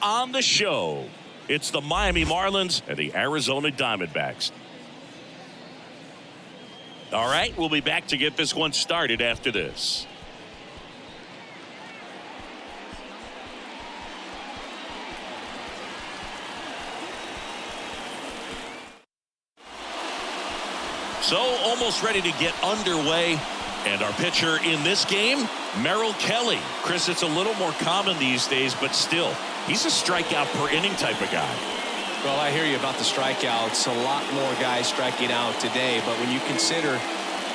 on the show. It's the Miami Marlins and the Arizona Diamondbacks. All right, we'll be back to get this one started after this. So almost ready to get underway. And our pitcher in this game, Merrill Kelly. Chris, it's a little more common these days, but still, he's a strikeout per inning type of guy. Well, I hear you about the strikeouts. A lot more guys striking out today, but when you consider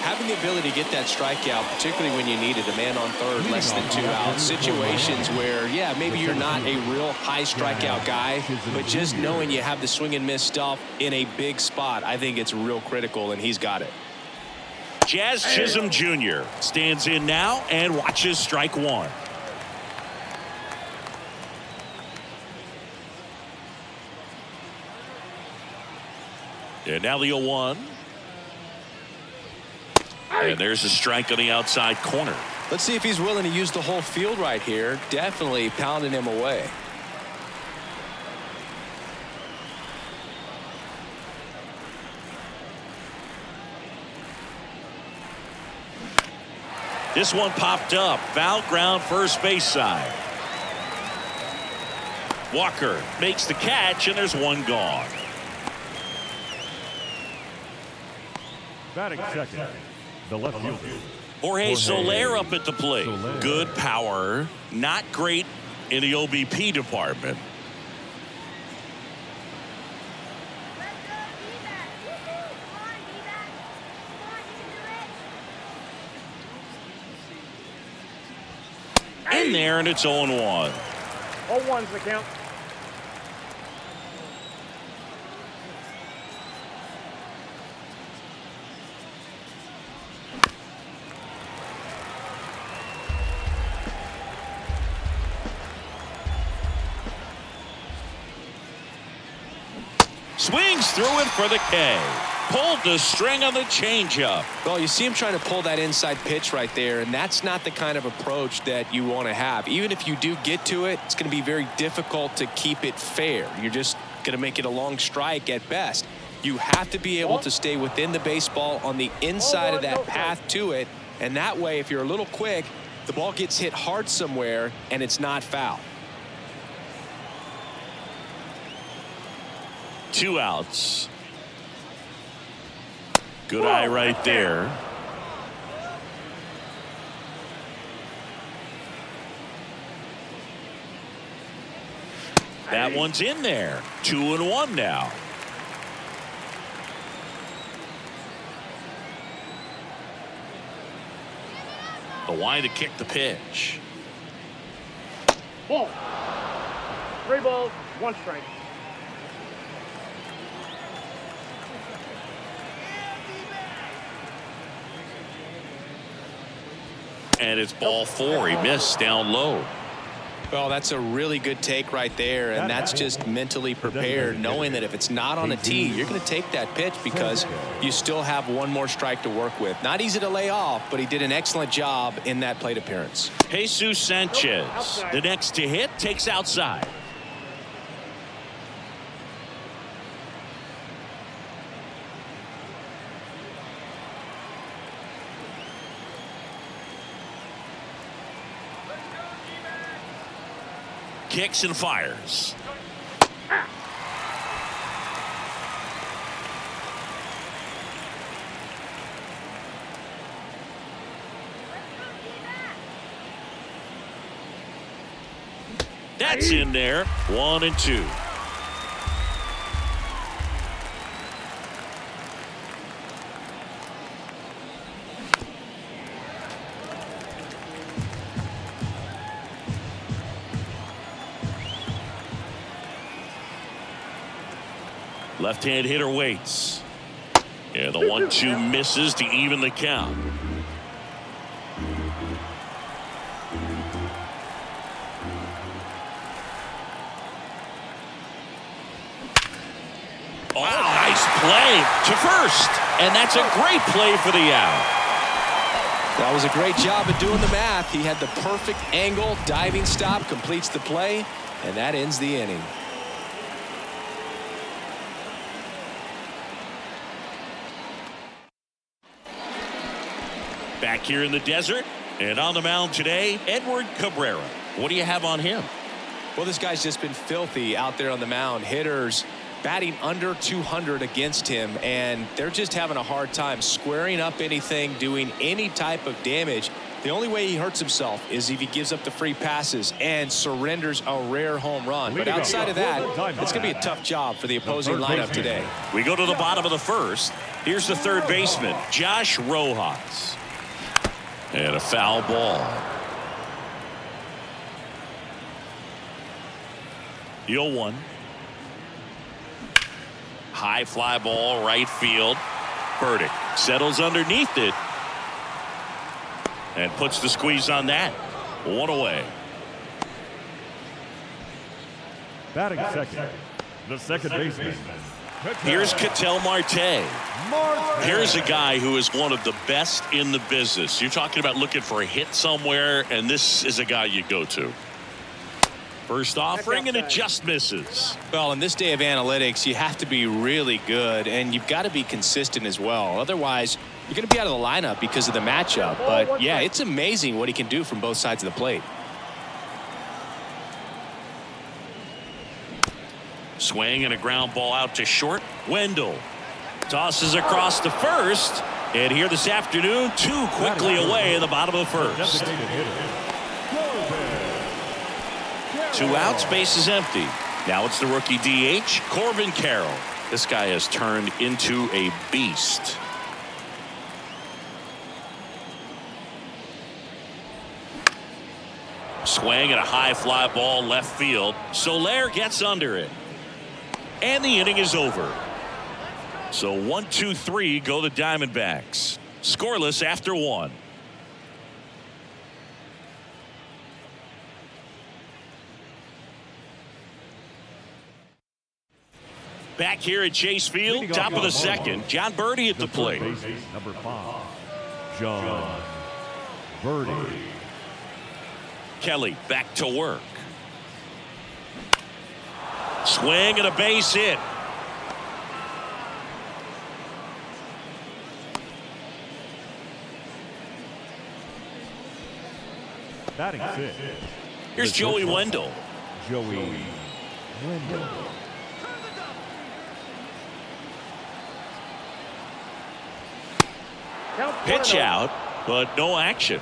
having the ability to get that strikeout, particularly when you need it, a man on third, less than 2 outs, situations where, yeah, maybe you're not a real high strikeout guy, but just knowing you have the swing and miss stuff in a big spot, I think it's real critical, and he's got it. Jazz Shazam Jr. stands in now and watches strike one. And now the 0-1. And there's a strike on the outside corner. Let's see if he's willing to use the whole field right here. Definitely pounding him away. This one popped up. Foul ground, first base side. Walker makes the catch, and there's one gone. Batting second, the left fielder. Jorge Soler up at the plate. Good power. Not great in the OBP department. In there, and it's 0-1. 0-1's the count. Swings through it for the K. Pulled the string on the changeup. Well, you see him trying to pull that inside pitch right there, and that's not the kind of approach that you want to have. Even if you do get to it, it's going to be very difficult to keep it fair. You're just going to make it a long strike at best. You have to be able to stay within the baseball on the inside of that path to it, and that way, if you're a little quick, the ball gets hit hard somewhere, and it's not foul. 2 outs. Good eye right there. That one's in there. 2-1 now. The line to kick the pitch. Ball. 3 balls, 1 strike. And it's ball 4. He missed down low. Well, that's a really good take right there, and that's just mentally prepared, knowing that if it's not on a tee, you're going to take that pitch because you still have one more strike to work with. Not easy to lay off, but he did an excellent job in that plate appearance. Jesus Sanchez, the next to hit, takes outside. Kicks and fires. That's in there. 1-2. Left-hand hitter waits. Yeah, the 1-2 misses to even the count. Oh, nice play to first. And that's a great play for the out. That was a great job of doing the math. He had the perfect angle, diving stop, completes the play, And that ends the inning. Back here in the desert, and on the mound today, Edward Cabrera. What do you have on him? Well, this guy's just been filthy out there on the mound. Hitters batting under 200 against him, and they're just having a hard time squaring up anything, doing any type of damage. The only way he hurts himself is if he gives up the free passes and surrenders a rare home run. But outside of that, it's going to be a tough job for the opposing lineup today. We go to the bottom of the first. Here's the third baseman, Josh Rojas. And a foul ball. The 0-1. High fly ball, right field. Burdick settles underneath it and puts the squeeze on that. One away. Batting second, the second baseman. Here's Ketel Marte. Here's a guy who is one of the best in the business. You're talking about looking for a hit somewhere, and this is a guy you go to. First offering, and it just misses. Well, in this day of analytics, you have to be really good, and you've got to be consistent as well. Otherwise, you're going to be out of the lineup because of the matchup. But, yeah, it's amazing what he can do from both sides of the plate. Swing and a ground ball out to short. Wendell tosses across to first. And here this afternoon, two quickly away in the bottom of the first. 2 outs, base is empty. Now it's the rookie DH, Corbin Carroll. This guy has turned into a beast. Swing and a high fly ball left field. Soler gets under it. And the inning is over. So 1-2-3 go the Diamondbacks. Scoreless after 1. Back here at Chase Field, top of the second. John Birdie at the plate. Number 5, John Birdie. Kelly back to work. Swing and a base hit. Batting sixth. Here's Joey Wendell. Joey Wendell. Pitch out, but no action.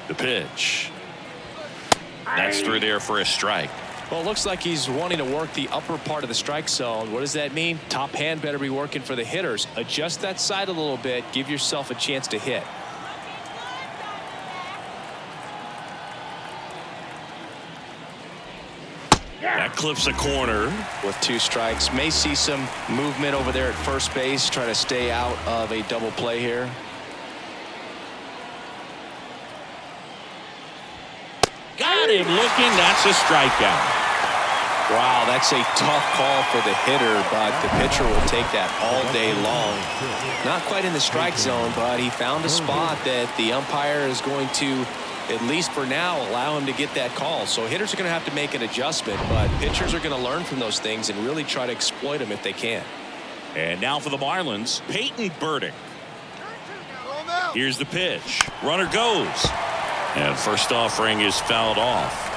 The pitch. That's through there for a strike. Well, it looks like he's wanting to work the upper part of the strike zone. What does that mean? Top hand better be working for the hitters. Adjust that side a little bit. Give yourself a chance to hit. That clips a corner. With 2 strikes. May see some movement over there at first base. Trying to stay out of a double play here. Got him looking. That's a strikeout. Wow, that's a tough call for the hitter, but the pitcher will take that all day long. Not quite in the strike zone, but he found a spot that the umpire is going to, at least for now, allow him to get that call. So hitters are going to have to make an adjustment, but pitchers are going to learn from those things and really try to exploit them if they can. And now for the Marlins, Peyton Burdick. Here's the pitch. Runner goes. And first offering is fouled off.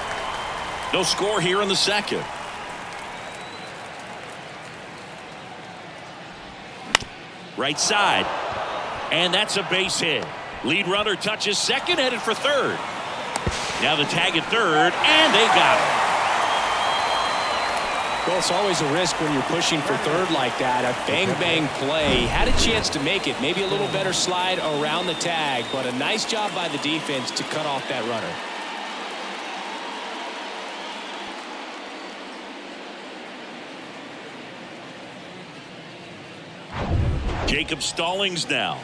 No score here in the second. Right side. And that's a base hit. Lead runner touches second, headed for third. Now the tag at third, and they got him. Well, it's always a risk when you're pushing for third like that. A bang-bang play. Had a chance to make it. Maybe a little better slide around the tag, but a nice job by the defense to cut off that runner. Jacob Stallings now.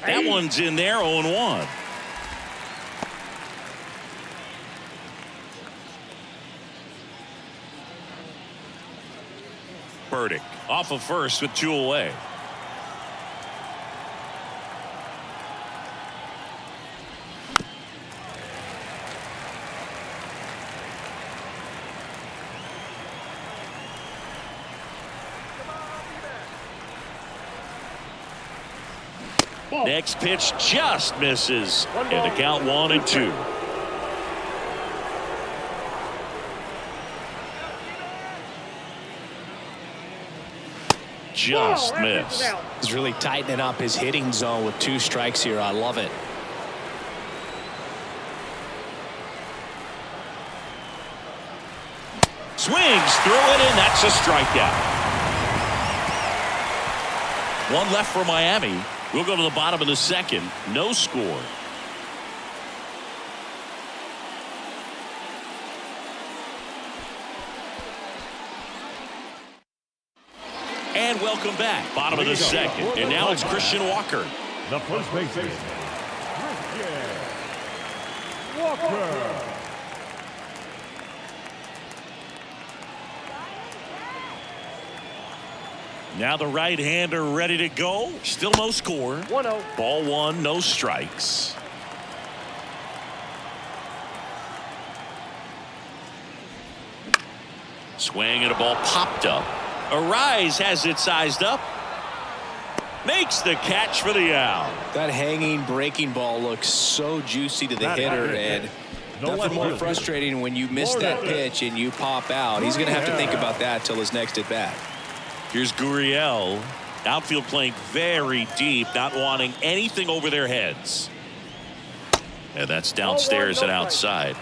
That one's in there, 0-1. Burdick off of first with 2 away. Next pitch just misses, and the count 1-2. Just missed. He's really tightening up his hitting zone with 2 strikes here. I love it. Swings through it, and that's a strikeout. 1 left for Miami. We'll go to the bottom of the second. No score. And welcome back. Bottom of the second. And now it's Christian Walker. The first baseman, Christian Walker. Now the right-hander ready to go. Still no score. 1-0. Ball 1, no strikes. Swing and a ball popped up. Arise has it sized up. Makes the catch for the out. That hanging breaking ball looks so juicy to the hitter, and nothing more frustrating when you miss that pitch and you pop out. He's going to have to think about that till his next at bat. Here's Gurriel. Outfield playing very deep, not wanting anything over their heads. And that's downstairs and outside.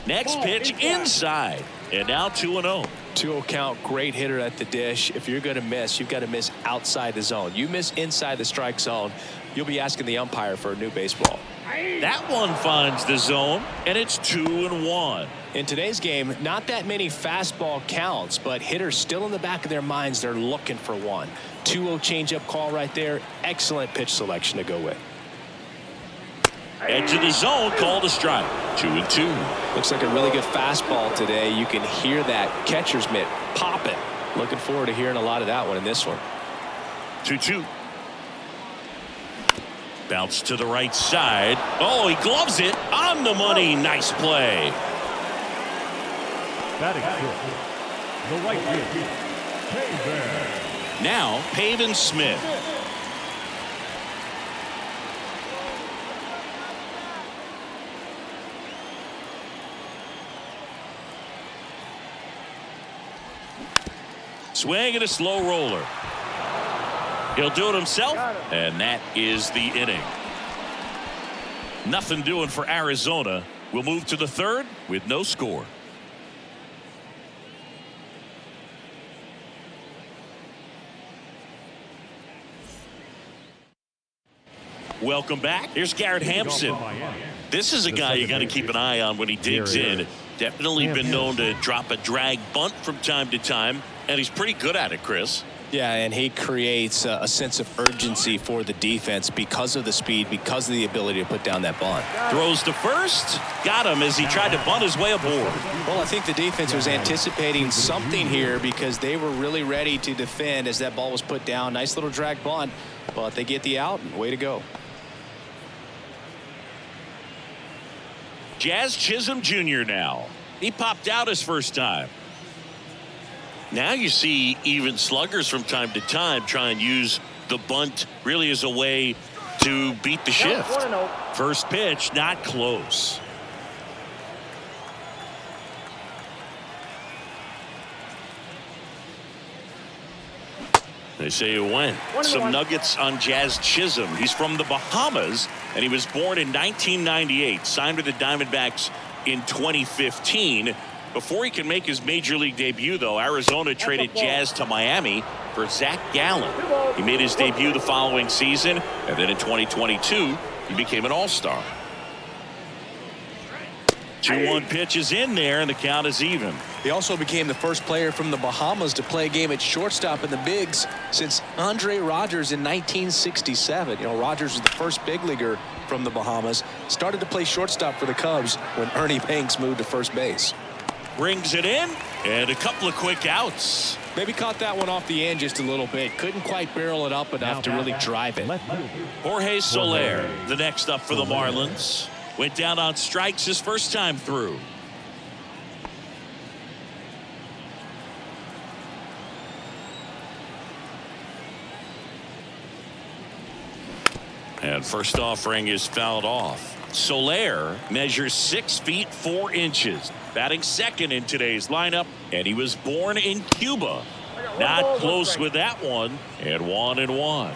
Next pitch inside. And now 2-0. 2-0 count, great hitter at the dish. If you're going to miss, you've got to miss outside the zone. You miss inside the strike zone, you'll be asking the umpire for a new baseball. That one finds the zone, and it's 2-1. In today's game, not that many fastball counts, but hitters still in the back of their minds, they're looking for one. 2-0 changeup call right there. Excellent pitch selection to go with. Edge of the zone, called a strike. 2-2. Looks like a really good fastball today. You can hear that catcher's mitt popping. Looking forward to hearing a lot of that one in this one. 2-2. Bounce to the right side. Oh, he gloves it on the money. Nice play. Batting fifth, the right field, Pavin. Now Pavin Smith. Swing and a slow roller. He'll do it himself, and that is the inning. Nothing doing for Arizona. We'll move to the third with no score. Welcome back. Here's Garrett Hampson. This is a guy you got to keep an eye on when he digs in. Definitely been known to drop a drag bunt from time to time, and he's pretty good at it, Chris. Yeah, and he creates a sense of urgency for the defense because of the speed, because of the ability to put down that bunt. Throws to first. Got him as he tried to bunt his way aboard. Well, I think the defense was anticipating something here because they were really ready to defend as that ball was put down. Nice little drag bunt, but they get the out, and way to go. Jazz Chisholm Jr. now. He popped out his first time. Now you see even sluggers from time to time try and use the bunt really as a way to beat the shift. First pitch, not close. They say it went. Some nuggets on Jazz Chisholm. He's from the Bahamas, and he was born in 1998. Signed with the Diamondbacks in 2015. Before he can make his major league debut, though, Arizona traded Jazz to Miami for Zach Gallen. He made his debut the following season, and then in 2022, he became an all-star. 2-1 pitch is in there, and the count is even. He also became the first player from the Bahamas to play a game at shortstop in the bigs since Andre Rogers in 1967. You know, Rogers was the first big leaguer from the Bahamas. Started to play shortstop for the Cubs when Ernie Banks moved to first base. Brings it in, and a couple of quick outs. Maybe caught that one off the end just a little bit. Couldn't quite barrel it up enough to really drive it. Jorge Soler, the next up for the Marlins. Went down on strikes his first time through. And first offering is fouled off. Soler measures 6 feet 4 inches. Batting second in today's lineup, and he was born in Cuba. Not close with that one, and 1-1.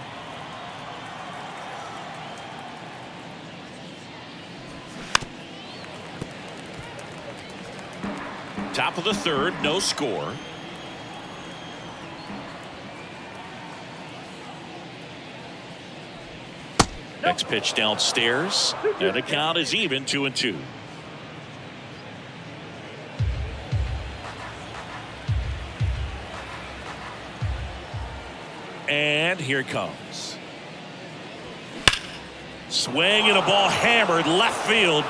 Top of the third, no score. Next pitch downstairs, and the count is even, 2-2. And here it comes. Swing and a ball hammered left field.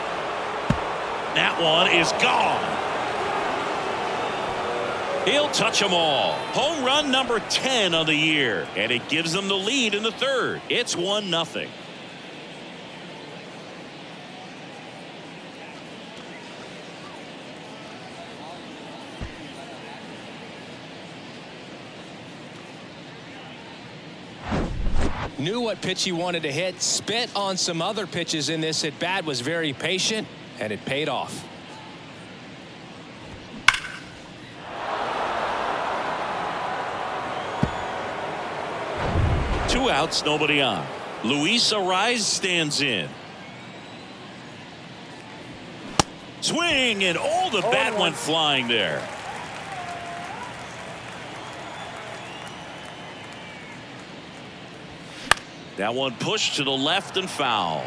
That one is gone. He'll touch them all. Home run number 10 on the year, and it gives them the lead in the third. It's 1-0. Knew what pitch he wanted to hit. Spent on some other pitches in this at bat. Was very patient, and it paid off. Two outs, nobody on. Luis Ariz stands in. Swing, and the bat went flying there. That one pushed to the left and foul.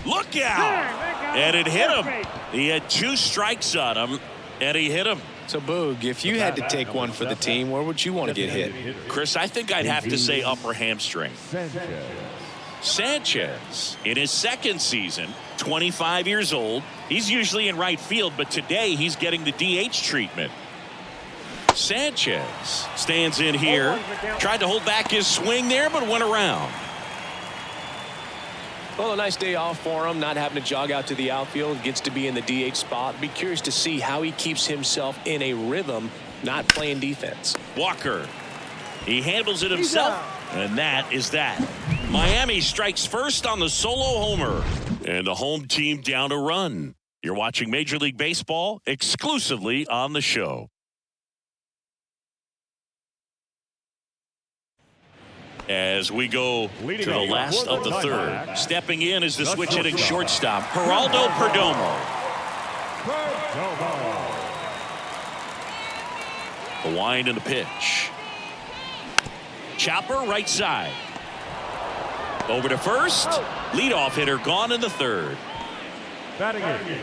Look out! And it hit him. He had 2 strikes on him, and he hit him. So, Boog, if you had to take one for the team, where would you want to get hit? Chris, I think I'd have to say upper hamstring. Sanchez, in his second season, 25 years old. He's usually in right field, but today he's getting the DH treatment. Sanchez stands in here. Tried to hold back his swing there, but went around. Well, a nice day off for him, not having to jog out to the outfield. Gets to be in the DH spot. Be curious to see how he keeps himself in a rhythm, not playing defense. Walker, he handles it himself, and that is that. Miami strikes first on the solo homer, and the home team down a run. You're watching Major League Baseball exclusively on the show. As we go to the last of the third. Stepping in is the switch hitting shortstop, Geraldo Perdomo. The wind and the pitch. Chopper right side. Over to first. Leadoff hitter gone in the third. Batting in,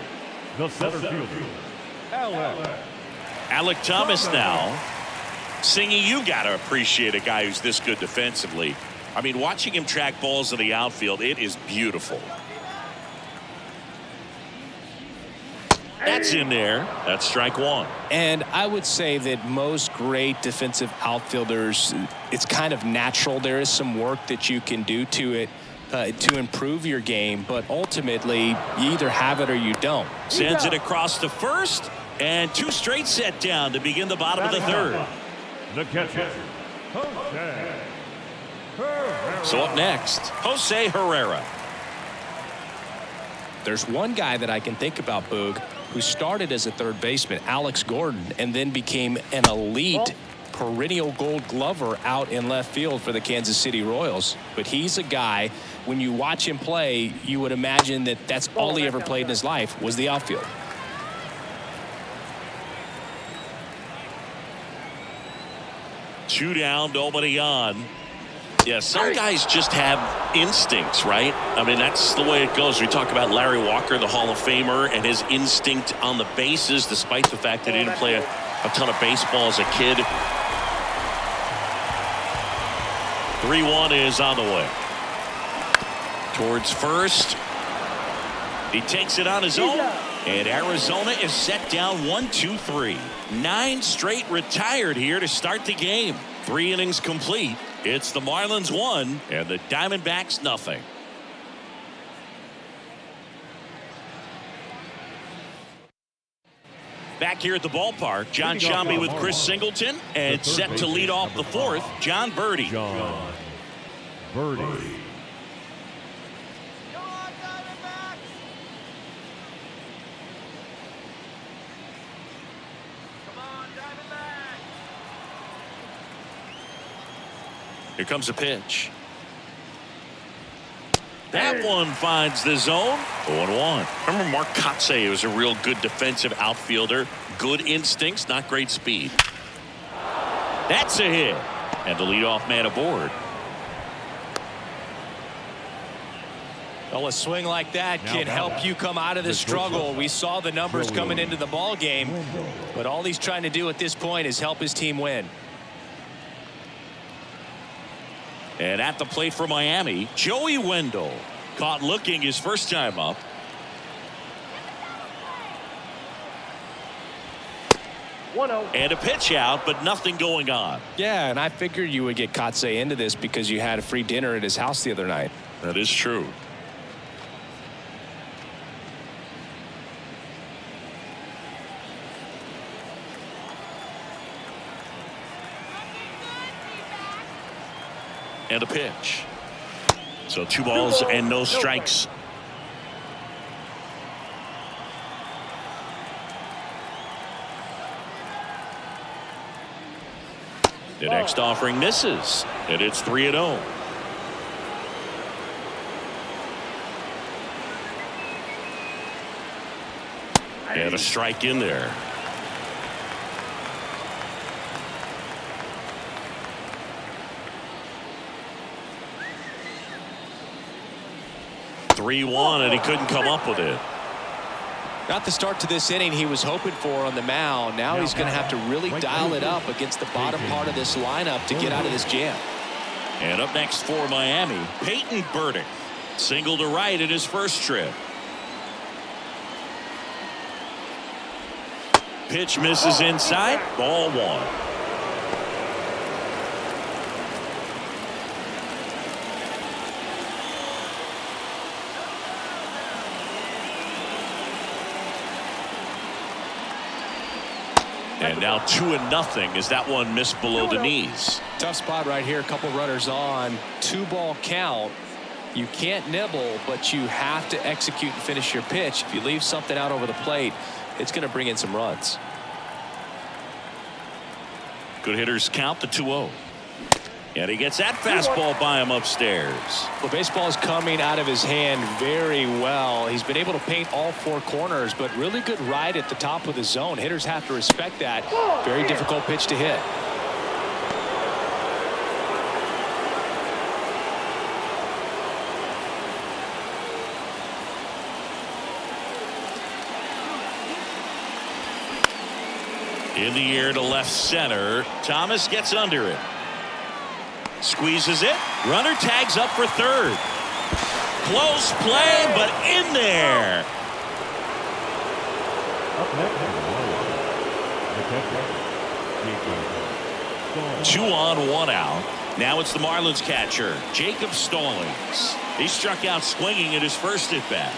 the center fielder, Alec Thomas now. Singy, you got to appreciate a guy who's this good defensively. I mean, watching him track balls in the outfield, it is beautiful. That's in there. That's strike one. And I would say that most great defensive outfielders, it's kind of natural. There is some work that you can do to it to improve your game, but ultimately you either have it or you don't. Sends it across to first, and 2 straight set down to begin the bottom of the third. the catcher, Jose Herrera. So up next, Jose Herrera. There's one guy that I can think about, Boog, who started as a third baseman, Alex Gordon, and then became an elite perennial gold glover out in left field for the Kansas City Royals. But he's a guy, when you watch him play, you would imagine that that's all he ever played in his life was the outfield. Two down, nobody on. Yeah, some guys just have instincts, right? I mean, that's the way it goes. We talk about Larry Walker, the Hall of Famer, and his instinct on the bases, despite the fact that he didn't play a ton of baseball as a kid. 3-1 is on the way. Towards first. He takes it on his own. And Arizona is set down 1-2-3. 9 straight retired here to start the game. 3 innings complete. It's the Marlins 1 and the Diamondbacks nothing. Back here at the ballpark, John Sciambi with Chris Singleton, and set to lead off the 4th, John Birdie. John Birdie. Here comes a pitch. That one finds the zone. 0-1. Remember Mark Kotsay was a real good defensive outfielder. Good instincts, not great speed. That's a hit. And the leadoff man aboard. Well, a swing like that can help you come out of the struggle. We saw the numbers coming into the ball game, but all he's trying to do at this point is help his team win. And at the plate for Miami, Joey Wendell. Caught looking his first time up. And a pitch out, but nothing going on. Yeah, and I figured you would get Kotsay into this because you had a free dinner at his house the other night. That is true. And a pitch. So 2 balls and no strikes. The next offering misses, and it's 3-0. And a strike in there. And he couldn't come up with it. Not the start to this inning he was hoping for on the mound. Now he's going to have to really dial it up against the bottom part of this lineup to get out of this jam. And up next for Miami, Peyton Burdick. Single to right in his first trip. Pitch misses inside. Ball 1. And now 2-0 as that one missed below the knees. Tough spot right here. A couple runners on. 2-ball count. You can't nibble, but you have to execute and finish your pitch. If you leave something out over the plate, it's going to bring in some runs. Good hitters count the 2-0. And he gets that fastball by him upstairs. Well, baseball is coming out of his hand very well. He's been able to paint all 4 corners, but really good ride at the top of the zone. Hitters have to respect that. Very difficult pitch to hit. In the air to left center. Thomas gets under it. Squeezes it. Runner tags up for third. Close play, but in there. Up next, the 2 on, 1 out. Now it's the Marlins catcher, Jacob Stallings. He struck out swinging at his first at bat.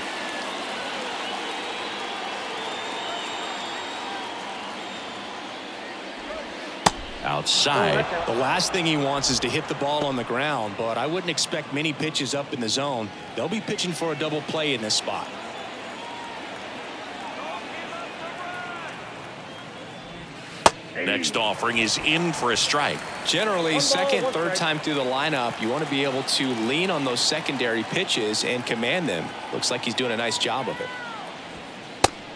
Outside. The last thing he wants is to hit the ball on the ground, but I wouldn't expect many pitches up in the zone. They'll be pitching for a double play in this spot. Next offering is in for a strike. Generally, second, third time through the lineup, you want to be able to lean on those secondary pitches and command them. Looks like he's doing a nice job of it.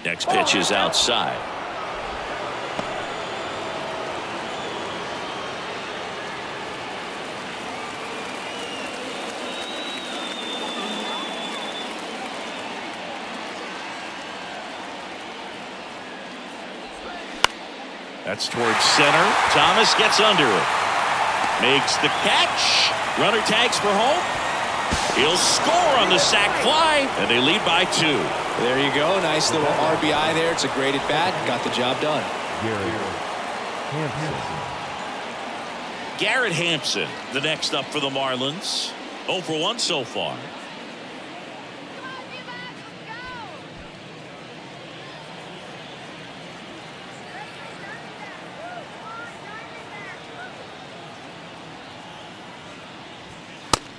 Next pitch is outside. That's towards center. Thomas gets under it. Makes the catch. Runner tags for home. He'll score on the sac fly, and they lead by 2. There you go. Nice little RBI there. It's a great at bat. Got the job done. Garrett Hampson, the next up for the Marlins. 0 for 1 so far.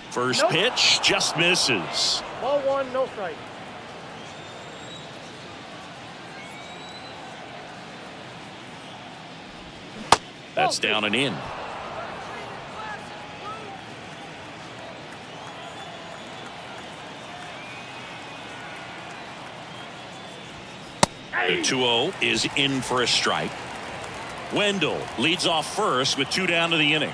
First pitch just misses. Ball 1, no strike. That's down and in. The 2-0 is in for a strike. Wendell leads off first with 2 down to the inning.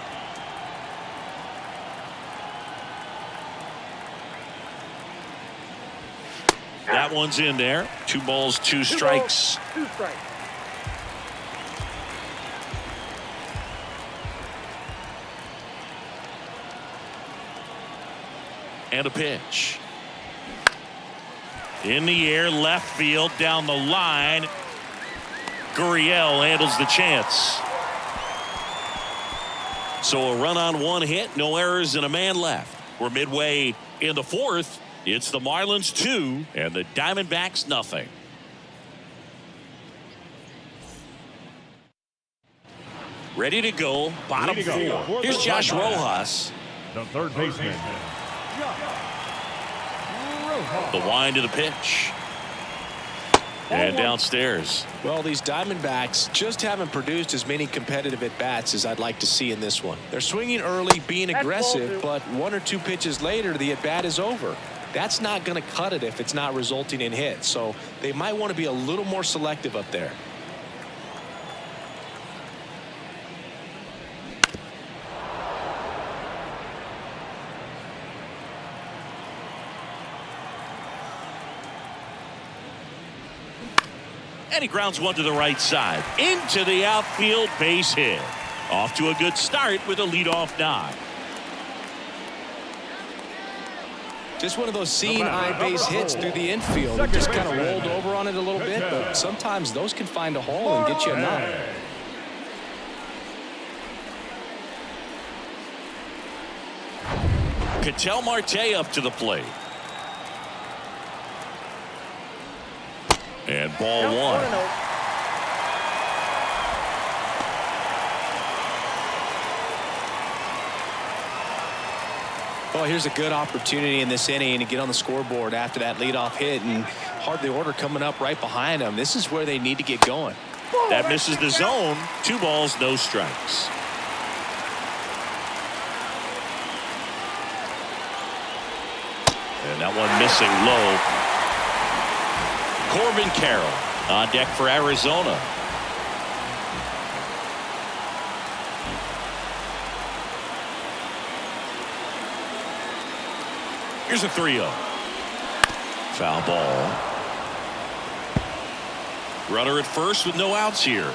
That one's in there. 2 balls, 2 strikes. 2 strikes. And a pitch. In the air, left field, down the line. Gurriel handles the chance. So a run on 1 hit, no errors, and a man left. We're midway in the 4th. It's the Marlins 2 and the Diamondbacks nothing. Ready to go, bottom 4. Here's Josh Rojas. The third baseman. The wind of the pitch. And downstairs. Well, these Diamondbacks just haven't produced as many competitive at-bats as I'd like to see in this one. They're swinging early, being aggressive, but 1 or 2 pitches later, the at-bat is over. That's not going to cut it if it's not resulting in hits. So they might want to be a little more selective up there. And he grounds one to the right side. Into the outfield, base hit. Off to a good start with a leadoff knock. Just one of those seeing eye base hits through the infield. It just kind of rolled over on it a little bit, but sometimes those can find a hole and get you a knock. Ketel Marte up to the plate. And ball 1. Well, here's a good opportunity in this inning to get on the scoreboard after that leadoff hit, and hardly order coming up right behind them. This is where they need to get going. That misses the zone. 2 balls, no strikes. And that one missing low. Corbin Carroll on deck for Arizona. Here's a 3-0. Foul ball. Runner at first with no outs here.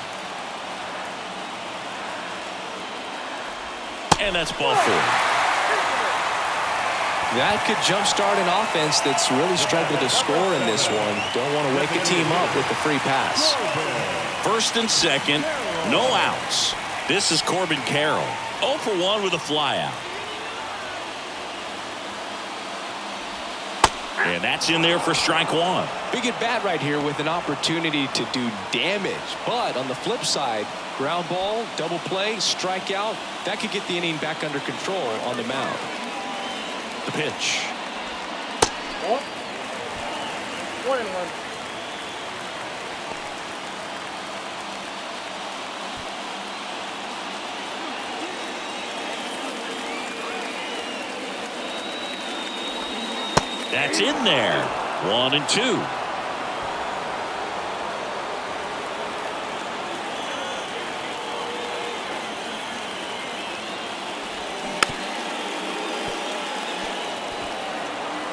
And that's ball 4. That could jumpstart an offense that's really struggled to score in this one. Don't want to wake a team up with the free pass. First and second, no outs. This is Corbin Carroll. 0 for 1 with a flyout. And that's in there for strike 1. Big at bat right here with an opportunity to do damage. But on the flip side, ground ball, double play, strikeout, that could get the inning back under control on the mound. The pitch. 1-1. That's in there. 1-2.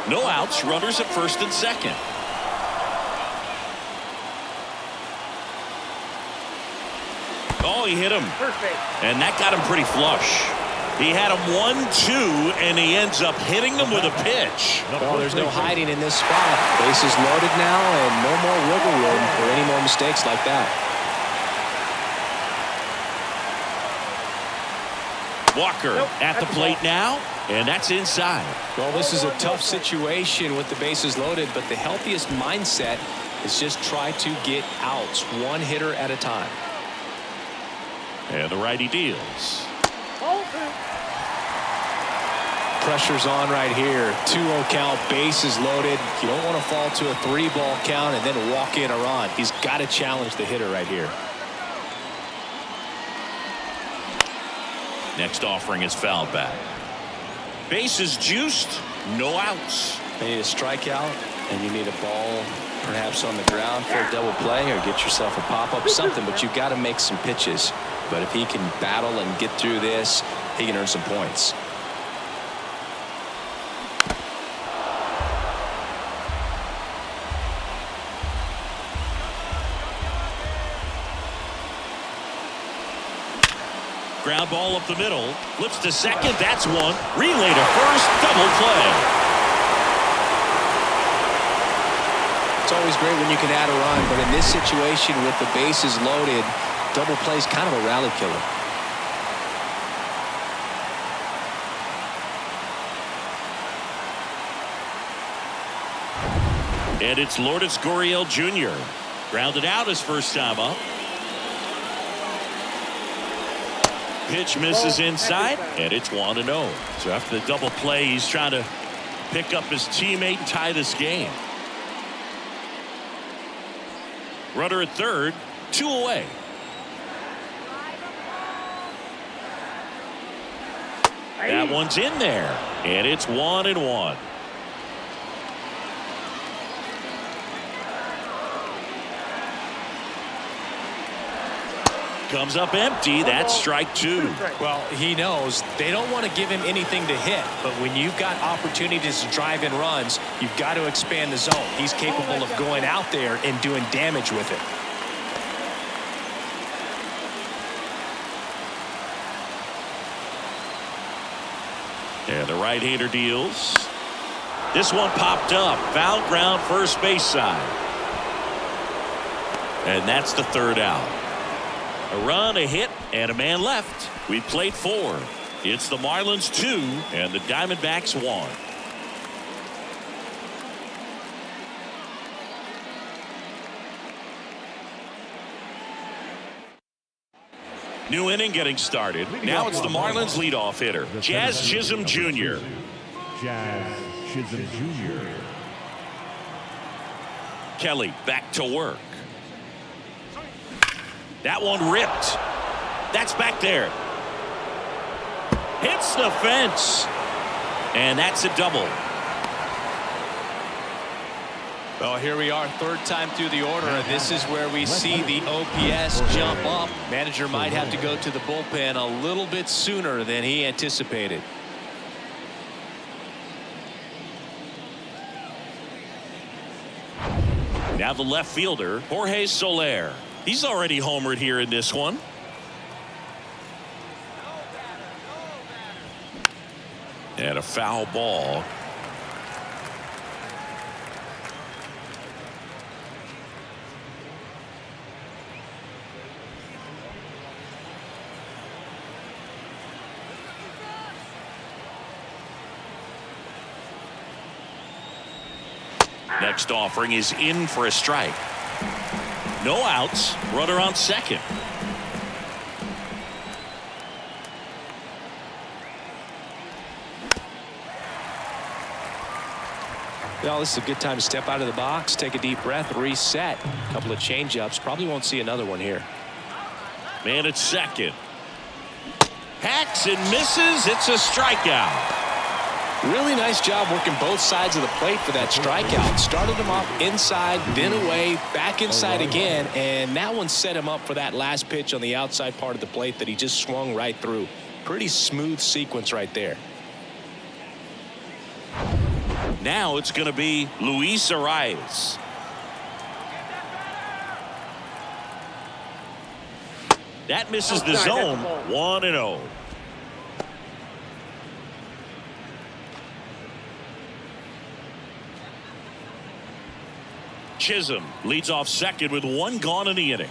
No outs, runners at first and second. Oh, he hit him. First base. And that got him pretty flush. He had him 1-2, and he ends up hitting him with a pitch. Well, there's no hiding in this spot. Bases loaded now, and no more wiggle room for any more mistakes like that. Walker at the plate now, and that's inside. Well, this is a tough situation with the bases loaded, but the healthiest mindset is just try to get outs, one hitter at a time. And the righty deals. Pressure's on right here. 2-0 count, bases loaded. You don't want to fall to a 3-ball count and then walk in a run. He's got to challenge the hitter right here. Next offering is fouled back. Bases juiced, no outs. You need a strikeout, and you need a ball perhaps on the ground for a double play, or get yourself a pop-up, something, but you've got to make some pitches. But if he can battle and get through this, he can earn some points. Ground ball up the middle. Flips to second. That's one. Relay to first. Double play. It's always great when you can add a run, but in this situation with the bases loaded, double play is kind of a rally killer. And it's Lourdes Gurriel Jr. Grounded out his first time up. Pitch misses inside, and it's 1-0. So after the double play, he's trying to pick up his teammate and tie this game. Runner at third, 2 away. That one's in there, and it's 1-1. Comes up empty. That's strike 2. Well, he knows they don't want to give him anything to hit, but when you've got opportunities to drive in runs, you've got to expand the zone. He's capable of going out there and doing damage with it. And the right-hander deals. This one popped up. Foul ground, first base side. And that's the third out. A run, a hit, and a man left. We played 4. It's the Marlins 2 and the Diamondbacks 1. New inning getting started. Now it's the Marlins leadoff hitter, Jazz Chisholm Jr. Jazz Chisholm Jr. Kelly back to work. That one ripped. That's back there. Hits the fence. And that's a double. Well, here we are, third time through the order, and this is where we see the OPS jump up. Manager might have to go to the bullpen a little bit sooner than he anticipated. Now the left fielder, Jorge Soler. He's already homered here in this one. And a foul ball. Next offering is in for a strike. No outs. Runner on second. Well, this is a good time to step out of the box, take a deep breath, reset. A couple of change-ups. Probably won't see another one here. Man at second. Hacks and misses. It's a strikeout. Really nice job working both sides of the plate for that strikeout. Started him off inside, then away, back inside again, and that one set him up for that last pitch on the outside part of the plate that he just swung right through. Pretty smooth sequence right there. Now it's going to be Luis Arias. That misses the zone. 1-0. Shazam leads off second with 1 gone in the inning.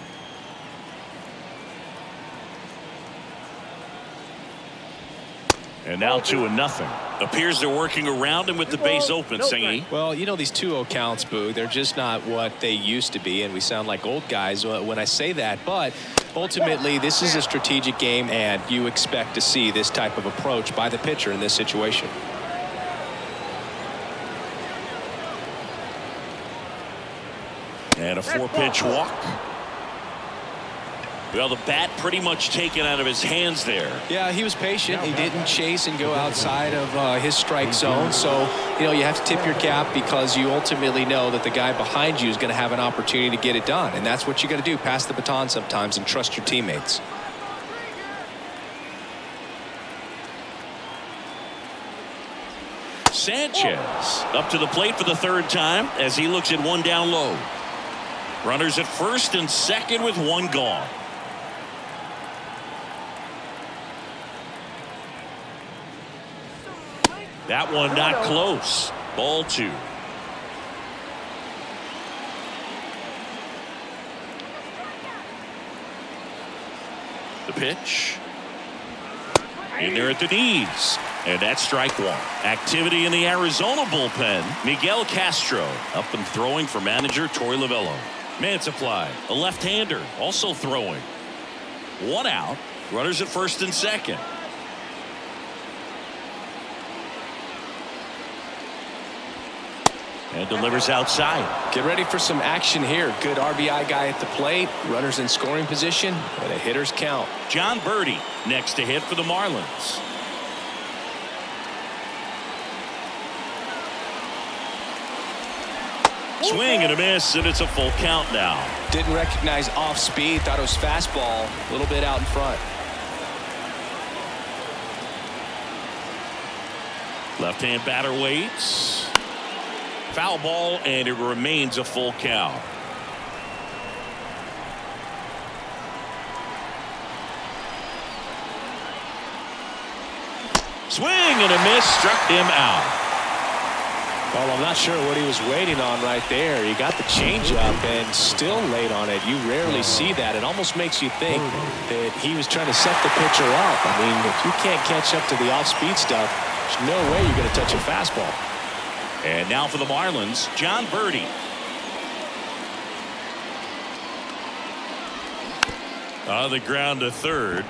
And now 2-0. Appears they're working around him with the base open, Singy. Well, you know, these 2-0 counts, Boo, they're just not what they used to be, and we sound like old guys when I say that. But ultimately, this is a strategic game, and you expect to see this type of approach by the pitcher in this situation. And a 4-pitch walk. Well, the bat pretty much taken out of his hands there. Yeah, he was patient. He didn't chase and go outside of his strike zone. So, you know, you have to tip your cap because you ultimately know that the guy behind you is going to have an opportunity to get it done. And that's what you got to do. Pass the baton sometimes and trust your teammates. Sanchez up to the plate for the 3rd time as he looks at 1 down low. Runners at first and second with 1 gone. That one not close. Ball 2. The pitch. In there at the knees. And that's strike 1. Activity in the Arizona bullpen. Miguel Castro up and throwing for manager Torey Lovello. Man supply, a left-hander, also throwing. 1 out. Runners at first and second. And delivers outside. Get ready for some action here. Good RBI guy at the plate. Runners in scoring position. And a hitter's count. John Birdie next to hit for the Marlins. Swing and a miss, and it's a full count now. Didn't recognize off speed. Thought it was fastball. A little bit out in front. Left-hand batter waits. Foul ball, and it remains a full count. Swing and a miss, struck him out. Well, I'm not sure what he was waiting on right there. He got the changeup and still laid on it. You rarely see that. It almost makes you think that he was trying to set the pitcher up. I mean, if you can't catch up to the off-speed stuff, there's no way you're going to touch a fastball. And now for the Marlins, John Birdie. On the ground to third.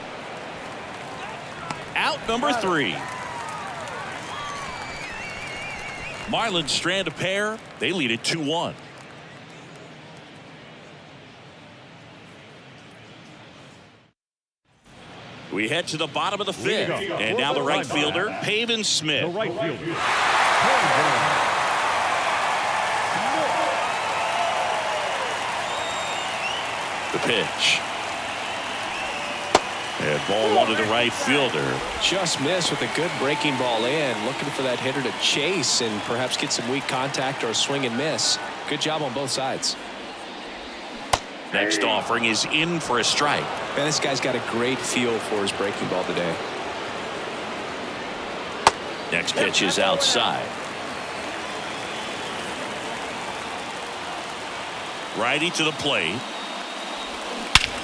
Out number 3. Marlins strand a pair. They lead it 2-1. We head to the bottom of the 5th. And now the right fielder, Pavin Smith. The right fielder. The pitch. And ball 1 to the right fielder. Just missed with a good breaking ball in. Looking for that hitter to chase and perhaps get some weak contact or a swing and miss. Good job on both sides. Next offering is in for a strike. Man, this guy's got a great feel for his breaking ball today. Next pitch is outside. Righty to the plate.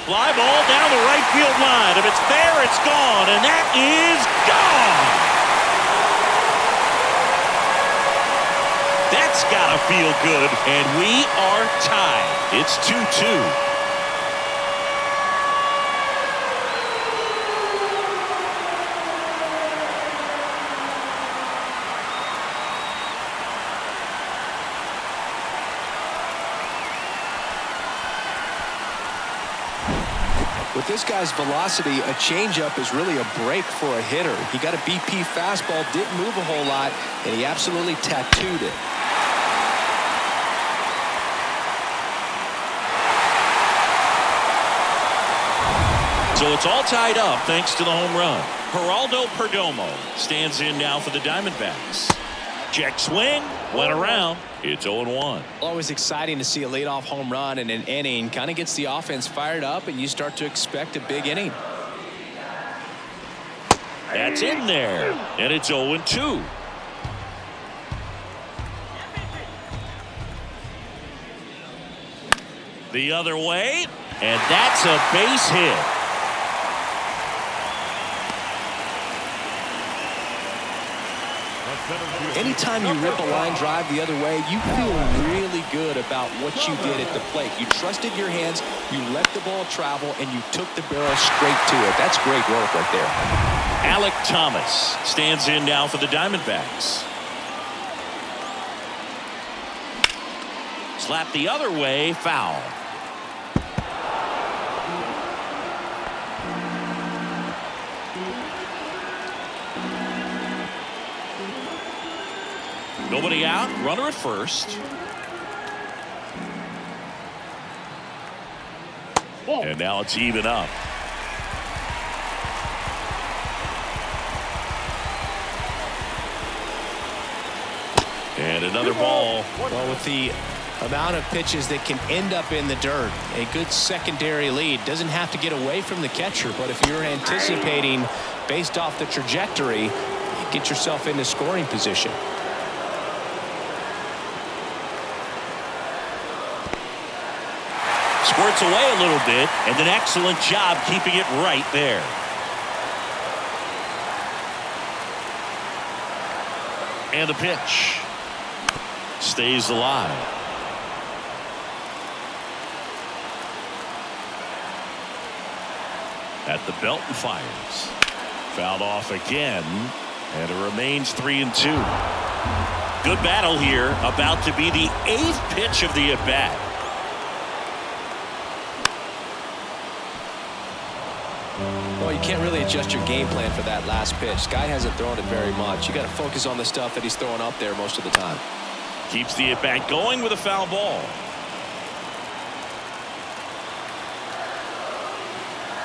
Fly ball down the right field line. If it's there, it's gone. And that is gone. That's got to feel good. And we are tied. It's 2-2. With this guy's velocity, a changeup is really a break for a hitter. He got a BP fastball, didn't move a whole lot, and he absolutely tattooed it. So it's all tied up thanks to the home run. Geraldo Perdomo stands in now for the Diamondbacks. Check swing. Went around. It's 0-1. Always exciting to see a leadoff home run in an inning. Kind of gets the offense fired up, and you start to expect a big inning. That's in there. And it's 0-2. The other way. And that's a base hit. Anytime you rip a line drive the other way, you feel really good about what you did at the plate. You trusted your hands, you let the ball travel, and you took the barrel straight to it. That's great work right there. Alec Thomas stands in now for the Diamondbacks. Slap the other way, foul. Nobody out, runner at first. And now it's even up. And another ball. Well, with the amount of pitches that can end up in the dirt, a good secondary lead. Doesn't have to get away from the catcher, but if you're anticipating based off the trajectory, you get yourself into scoring position. Squirts away a little bit, and an excellent job keeping it right there. And the pitch stays alive. At the belt and fires. Fouled off again, and it remains 3-2. Good battle here, about to be the 8th pitch of the at-bat. Well, you can't really adjust your game plan for that last pitch. Guy hasn't thrown it very much. You got to focus on the stuff that he's throwing up there most of the time. Keeps the at-bat going with a foul ball.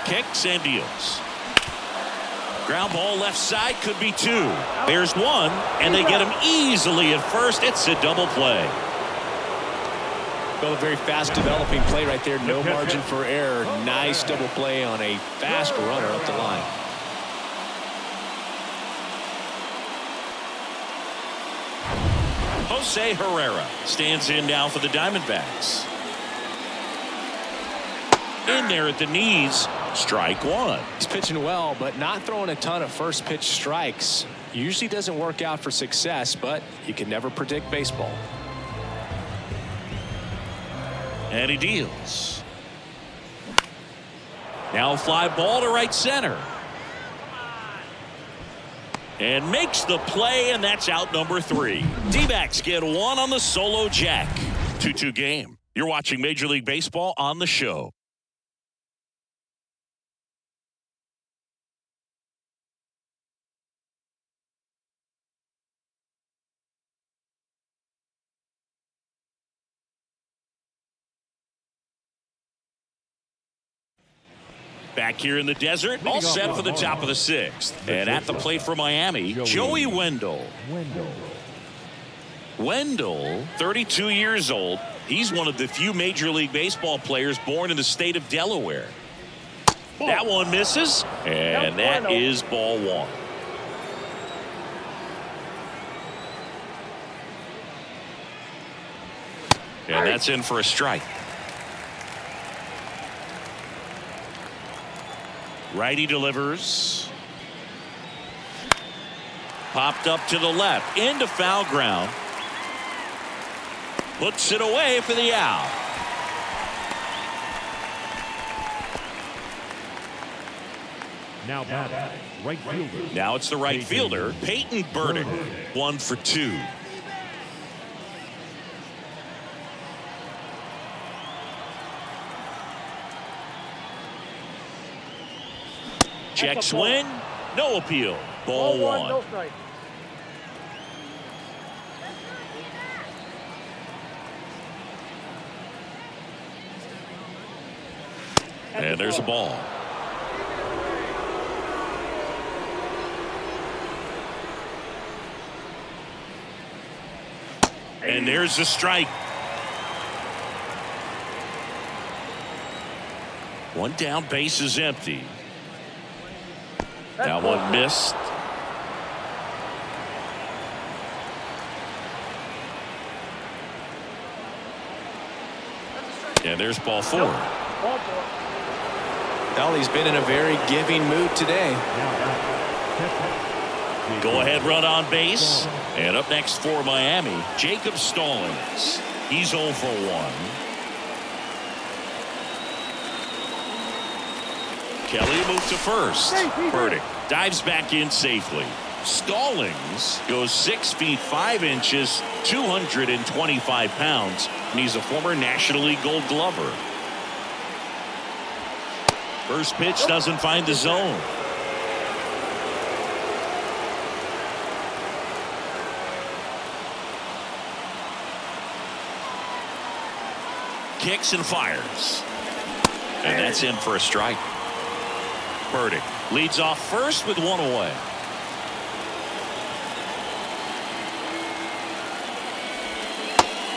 Kicks and deals. Ground ball left side, could be 2. There's 1, and they get him easily at first. It's a double play. Well, a very fast developing play right there. No margin for error. Nice double play on a fast runner up the line. Jose Herrera stands in now for the Diamondbacks. In there at the knees. Strike 1. He's pitching well, but not throwing a ton of first pitch strikes. Usually doesn't work out for success, but you can never predict baseball. And he deals. Now a fly ball to right center. And makes the play, and that's out number 3. D-backs get 1 on the solo jack. 2-2 game. You're watching Major League Baseball on the show. Back here in the desert, all set for the top of the 6th. And at the plate for Miami, Joey Wendell. Wendell, 32 years old. He's one of the few Major League Baseball players born in the state of Delaware. That one misses, and that is ball 1. And that's in for a strike. Righty delivers. Popped up to the left. Into foul ground. Puts it away for the out. Now batting, right fielder. Now it's the right fielder, Peyton Burdick. 1 for 2. Check swing. No appeal. Ball 1. No strike. And there's a ball. And there's the strike. One down, base is empty. That one missed. And there's ball 4. Well, he's been in a very giving mood today. Go ahead run on base. And up next for Miami, Jacob Stallings. He's 0 for 1. Kelly moves to first. Burdick dives back in safely. Stallings goes 6 feet 5 inches, 225 pounds, and he's a former National League Gold Glover. First pitch doesn't find the zone. Kicks and fires. And that's in for a strike. Burdick leads off first with 1 away.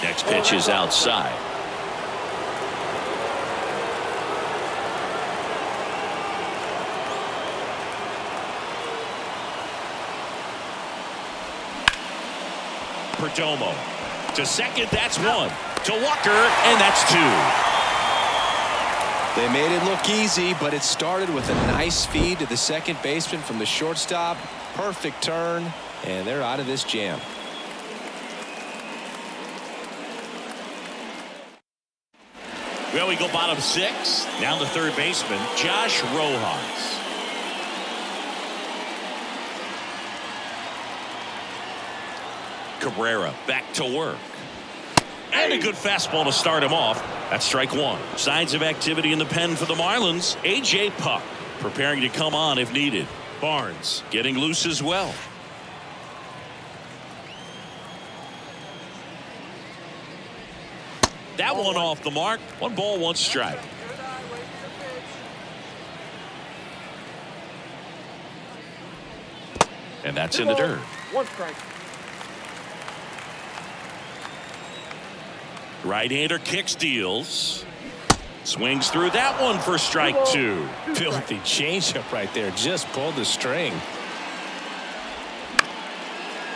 Next pitch is outside. Perdomo to second, that's 1. To Walker, and that's 2. They made it look easy, but it started with a nice feed to the second baseman from the shortstop. Perfect turn, and they're out of this jam. Well, we go bottom 6. Now the third baseman, Josh Rojas. Cabrera back to work. And a good fastball to start him off. That's strike 1. Signs of activity in the pen for the Marlins. A.J. Puck preparing to come on if needed. Barnes getting loose as well. That one off the mark. 1 ball, 1 strike. And that's in the dirt. 1 strike. Right-hander kicks, deals. Swings through that one for strike 2. Filthy changeup right there. Just pulled the string.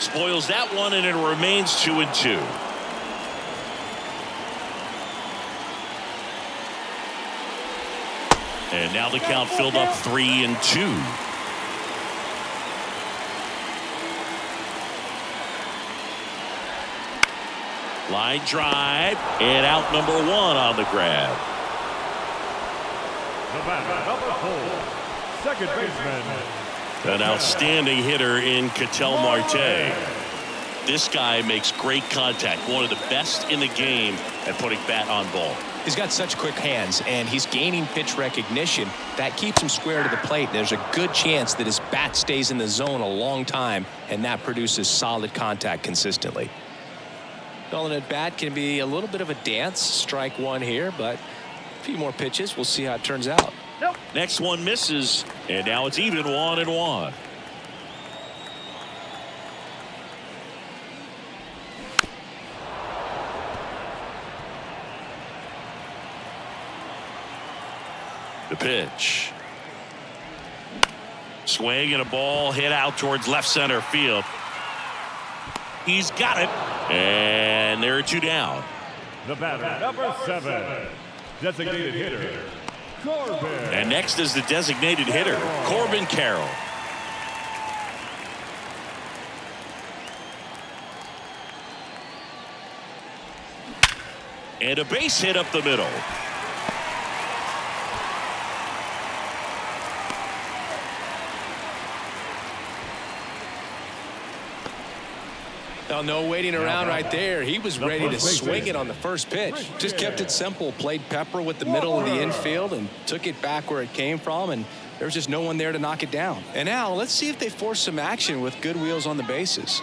Spoils that one, and it remains 2-2. And now the count filled up 3-2. Line drive, and out number 1 on the grab. The batter, number 4, second baseman. An outstanding hitter in Ketel Marte. This guy makes great contact. One of the best in the game at putting bat on ball. He's got such quick hands, and he's gaining pitch recognition. That keeps him square to the plate. There's a good chance that his bat stays in the zone a long time, and that produces solid contact consistently. Calling at bat can be a little bit of a dance. Strike 1 here, but a few more pitches. We'll see how it turns out. Nope. Next one misses, and now it's even 1-1. The pitch. Swing and a ball hit out towards left center field. He's got it, and there are 2 down. The batter, number 7, designated hitter, Corbin. And next is the designated hitter, Corbin Carroll. And a base hit up the middle. No waiting around right there. He was ready to swing it on the first pitch. Just kept it simple. Played pepper with the middle of the infield and took it back where it came from, and there was just no one there to knock it down. And now let's see if they force some action with good wheels on the bases.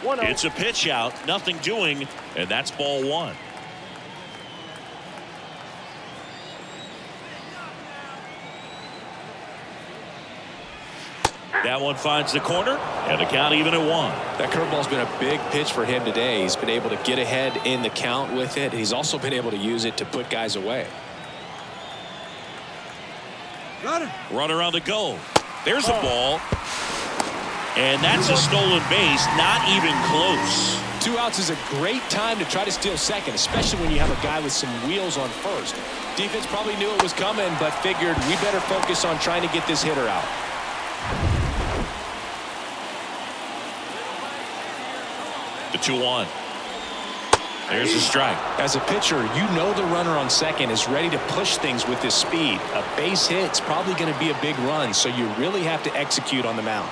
1-0. It's a pitch out, nothing doing, and that's ball one. That one finds the corner, and the count even at 1. That curveball's been a big pitch for him today. He's been able to get ahead in the count with it. He's also been able to use it to put guys away. Runner on the go. There's a ball. And that's a stolen base, not even close. 2 outs is a great time to try to steal second, especially when you have a guy with some wheels on first. Defense probably knew it was coming, but figured we better focus on trying to get this hitter out. The 2-1. There's a strike. As a pitcher, you know the runner on second is ready to push things with his speed. A base hit's probably going to be a big run, so you really have to execute on the mound.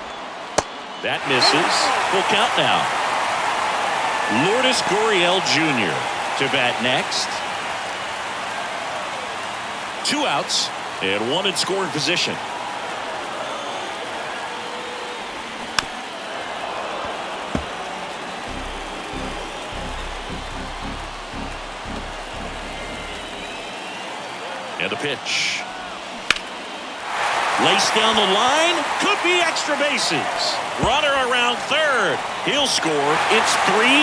That misses. Full count now. Lourdes Gurriel Jr. to bat next. 2 outs and 1 in scoring position. And the pitch. Laced down the line. Could be extra bases. Runner around third. He'll score. It's 3-2.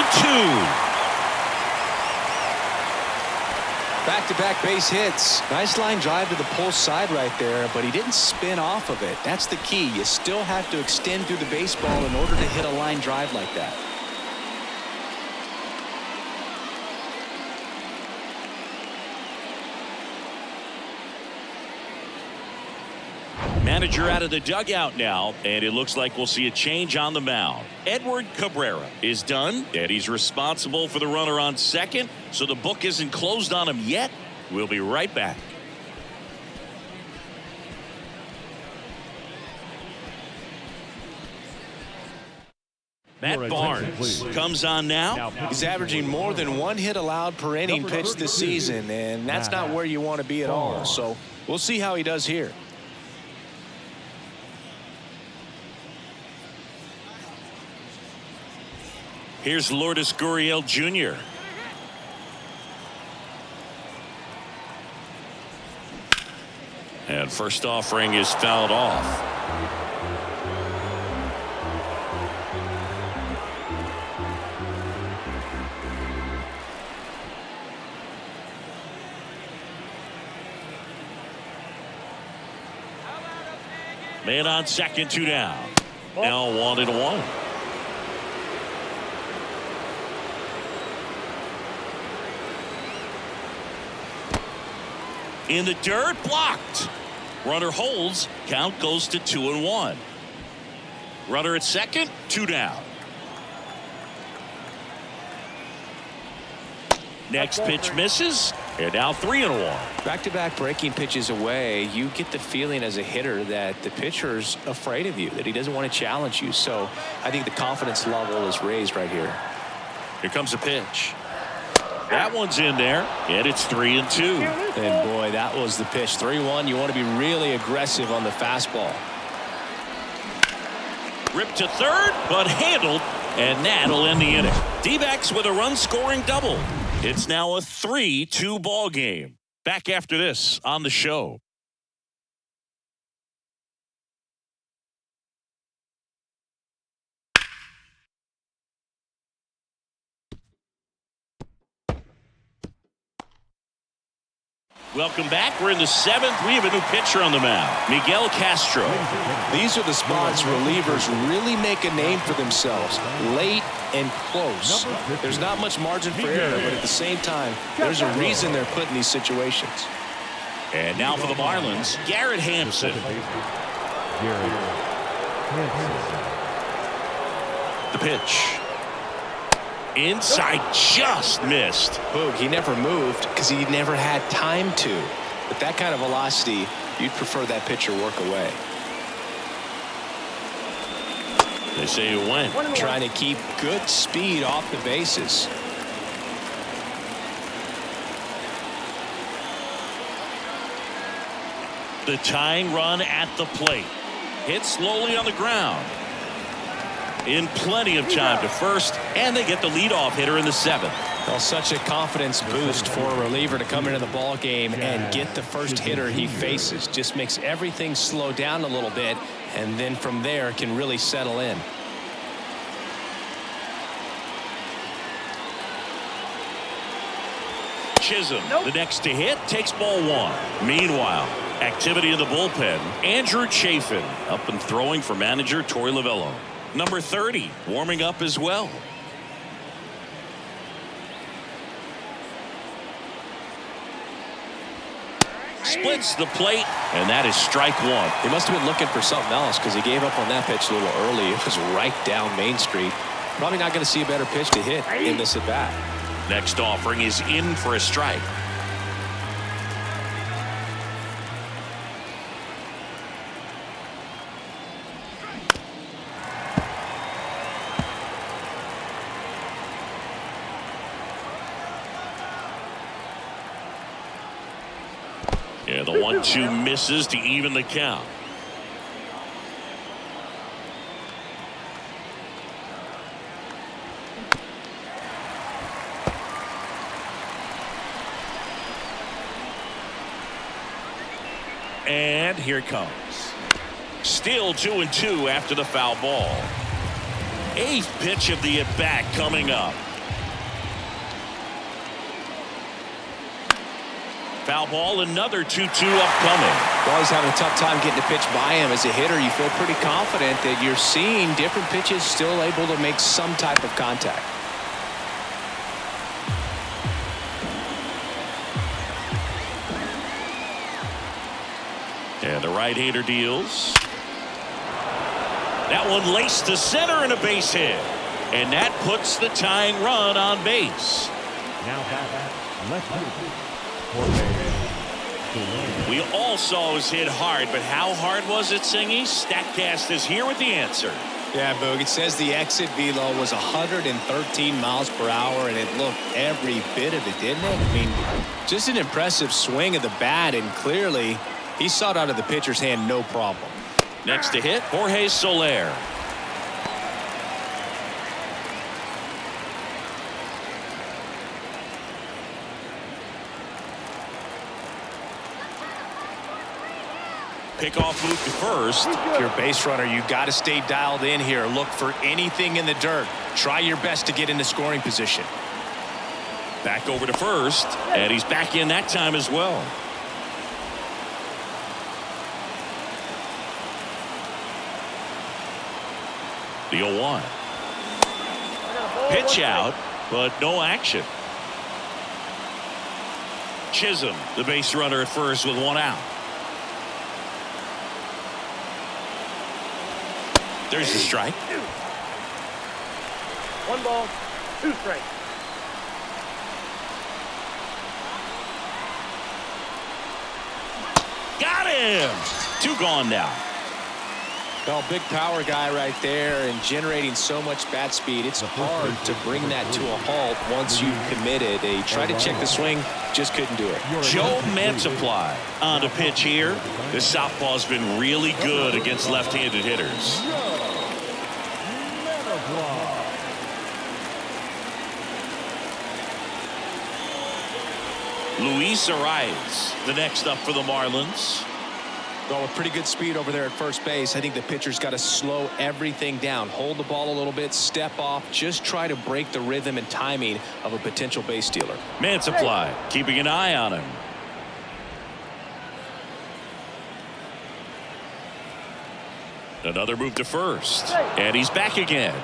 Back-to-back base hits. Nice line drive to the pull side right there, but he didn't spin off of it. That's the key. You still have to extend through the baseball in order to hit a line drive like that. Manager out of the dugout now, and it looks like we'll see a change on the mound. Edward Cabrera is done, and he's responsible for the runner on second, so the book isn't closed on him yet. We'll be right back. Matt Barnes comes on now. He's averaging more than 1 hit allowed per inning pitched this season, and that's not where you want to be at all. So we'll see how he does here. Here's Lourdes Gurriel Jr. And first offering is fouled off. Man on second, 2 down. Now 1-1. In the dirt, blocked. Runner holds, count goes to 2-1. Runner at second, 2 down. Next pitch misses, and now 3-1. Back-to-back breaking pitches away, you get the feeling as a hitter that the pitcher's afraid of you, that he doesn't want to challenge you. So I think the confidence level is raised right here. Here comes a pitch. That one's in there, and it's 3-2. And boy, that was the pitch. 3-1. You want to be really aggressive on the fastball. Ripped to third, but handled, and that'll end the inning. D-backs with a run-scoring double. It's now a 3-2 ball game. Back after this on the show. Welcome back. We're in the 7th. We have a new pitcher on the mound, Miguel Castro. These are the spots relievers really make a name for themselves. Late and close. There's not much margin for error, but at the same time, there's a reason they're put in these situations. And now for the Marlins, Garrett Hampson. The pitch. Inside, just missed. Boog, he never moved because he never had time to. But that kind of velocity, you'd prefer that pitcher work away. They say it went. Trying to keep good speed off the bases. The tying run at the plate. Hit slowly on the ground. in plenty of time to first, and they get the leadoff hitter in the 7th. Well, such a confidence boost for a reliever to come into the ball game and get the first hitter he faces. Just makes everything slow down a little bit, and then from there can really settle in. Shazam, the next to hit, takes ball 1. Meanwhile, activity in the bullpen. Andrew Chafin up and throwing for manager Torey Lovullo. Number 30 warming up as well. Splits the plate, and that is strike 1. He must have been looking for something else because he gave up on that pitch a little early. It was right down Main Street. Probably not going to see a better pitch to hit in this at bat. Next offering is in for a strike. Yeah, the 1-2 misses to even the count. And here it comes. Still 2-2 after the foul ball. 8th pitch of the at-bat coming up. Foul ball, another 2-2 upcoming. Well, he's having a tough time getting a pitch by him. As a hitter, you feel pretty confident that you're seeing different pitches still able to make some type of contact. And the right-hander deals. That one laced to center and a base hit. And that puts the tying run on base. Now back left-hander. We all saw his hit hard, but how hard was it, Singy? StatCast is here with the answer. Yeah, Boog, it says the exit velo was 113 miles per hour, and it looked every bit of it, didn't it? I mean, just an impressive swing of the bat, and clearly he saw it out of the pitcher's hand no problem. Next to hit, Jorge Soler. Pickoff move to first. If you're a base runner, you got to stay dialed in here. Look for anything in the dirt. Try your best to get into scoring position. Back over to first, and he's back in that time as well. The 0-1. Pitch out, but no action. Chisholm, the base runner at first with 1 out. There's the strike. 1 ball, 2 strikes. Got him. 2 gone now. Well, big power guy right there and generating so much bat speed. It's hard to bring that to a halt once you've committed. They tried to check the swing, just couldn't do it. Joe Mantiply on the pitch here. This southpaw's been really good against left-handed hitters. Luis Arias, the next up for the Marlins. Well, with pretty good speed over there at first base, I think the pitcher's got to slow everything down. Hold the ball a little bit, step off, just try to break the rhythm and timing of a potential base stealer. Mantiply keeping an eye on him. Another move to first, and he's back again.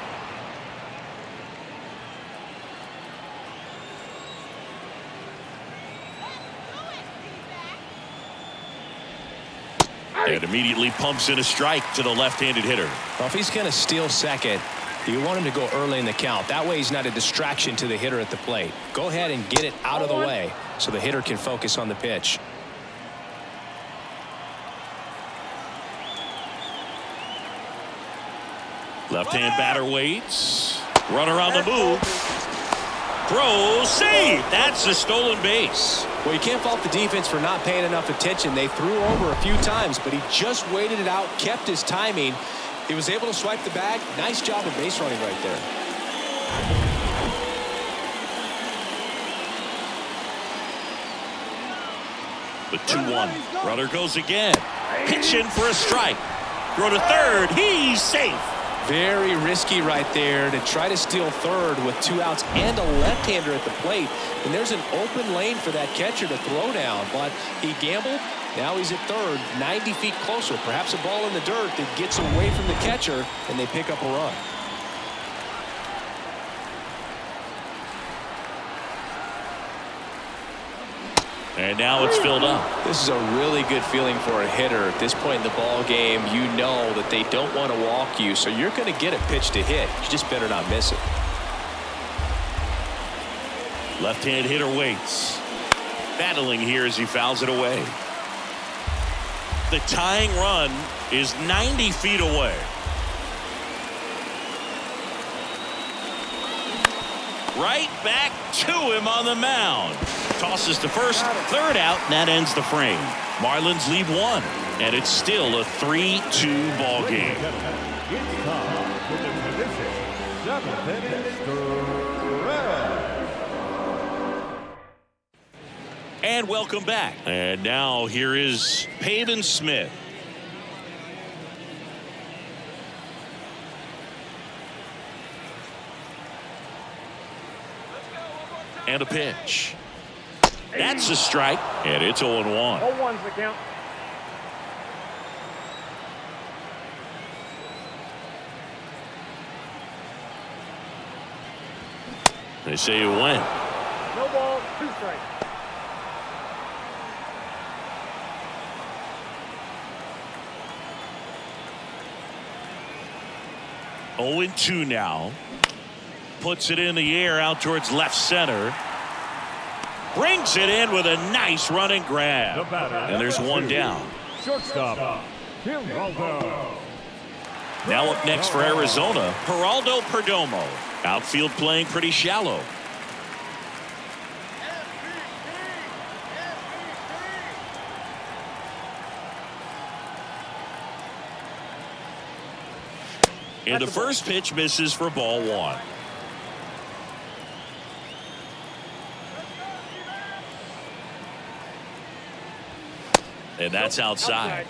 And immediately pumps in a strike to the left-handed hitter. Well, if he's going to steal second, you want him to go early in the count. That way he's not a distraction to the hitter at the plate. Go ahead and get it out of the way so the hitter can focus on the pitch. Left-hand batter waits. Runner on the move. Throw, save. That's a stolen base. Well, you can't fault the defense for not paying enough attention. They threw over a few times, but he just waited it out, kept his timing, He was able to swipe the bag. Nice job of base running right there. The 2-1. Runner goes again. Pitch in for a strike. Throw to third. He's safe. Very risky right there to try to steal third with 2 outs and a left-hander at the plate. And there's an open lane for that catcher to throw down, but he gambled. Now he's at third, 90 feet closer. Perhaps a ball in the dirt that gets away from the catcher, and they pick up a run. And now it's filled up. This is a really good feeling for a hitter. At this point in the ball game, you know that they don't want to walk you, so you're going to get a pitch to hit. You just better not miss it. Left-hand hitter waits. Battling here as he fouls it away. The tying run is 90 feet away. Right back to him on the mound. Tosses to first, third out, and that ends the frame. Marlins lead 1, and it's still a 3-2 ball game. It's time for the tradition. 7th inning stretch. And welcome back. And now here is Pavin Smith. And a pitch. That's a strike, and it's 0-1. 0-1's the count. They say it went. No ball, 2 strikes. Oh, 0-2 now. Puts it in the air out towards left center. Brings it in with a nice running grab. And there's 1 down. Shortstop, Geraldo. Now up next for Arizona, Geraldo Perdomo. Outfield playing pretty shallow. And the first pitch misses for ball 1. And that's outside.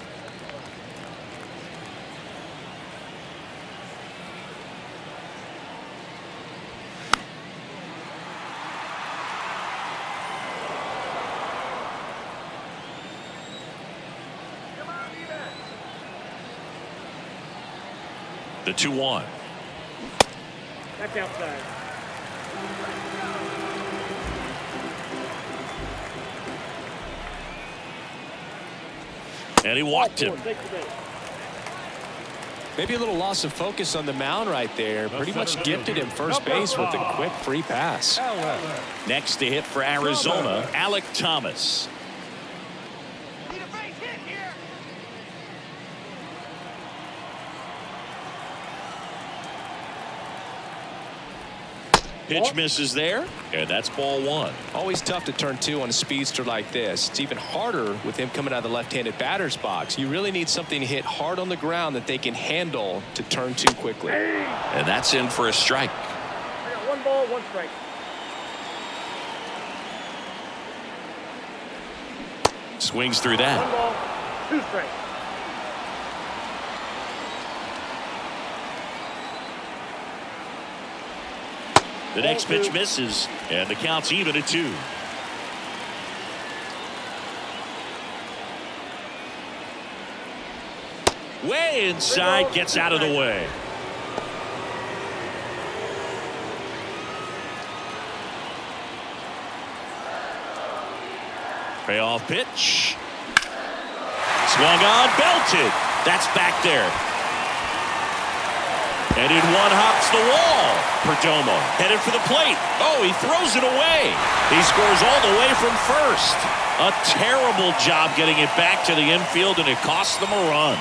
The 2-1. That's outside. And he walked him. Maybe a little loss of focus on the mound right there. Pretty much gifted him first base with a quick free pass. Next to hit for Arizona, Alec Thomas. Pitch misses there, and that's ball 1. Always tough to turn 2 on a speedster like this. It's even harder with him coming out of the left-handed batter's box. You really need something to hit hard on the ground that they can handle to turn 2 quickly. And that's in for a strike. I got 1 ball, 1 strike. Swings through that. 1 ball, 2 strikes. The next pitch misses, and the count's even at 2. Way inside, gets out of the way. Payoff pitch. Swung on, belted. That's back there. And in 1 hops the wall. Perdomo headed for the plate. Oh, he throws it away. He scores all the way from first. A terrible job getting it back to the infield, and it costs them a run.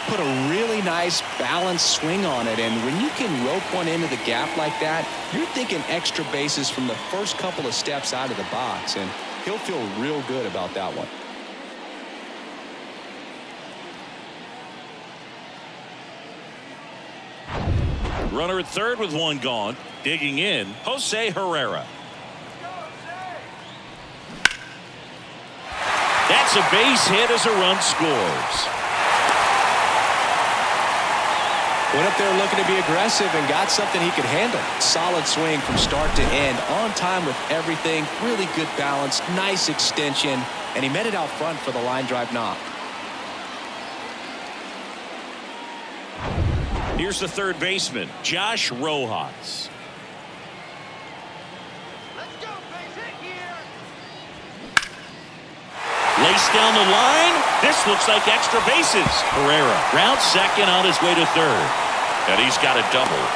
Put a really nice balanced swing on it, and when you can rope one into the gap like that, you're thinking extra bases from the first couple of steps out of the box, and he'll feel real good about that one. Runner at third with one gone. Digging in, Jose Herrera. That's a base hit as a run scores. Went up there looking to be aggressive and got something he could handle. Solid swing from start to end. On time with everything. Really good balance. Nice extension. And he met it out front for the line drive knock. Here's the third baseman, Josh Rojas. Let's go, base hit here. Laced down the line. This looks like extra bases. Herrera rounds second on his way to third. And he's got a double.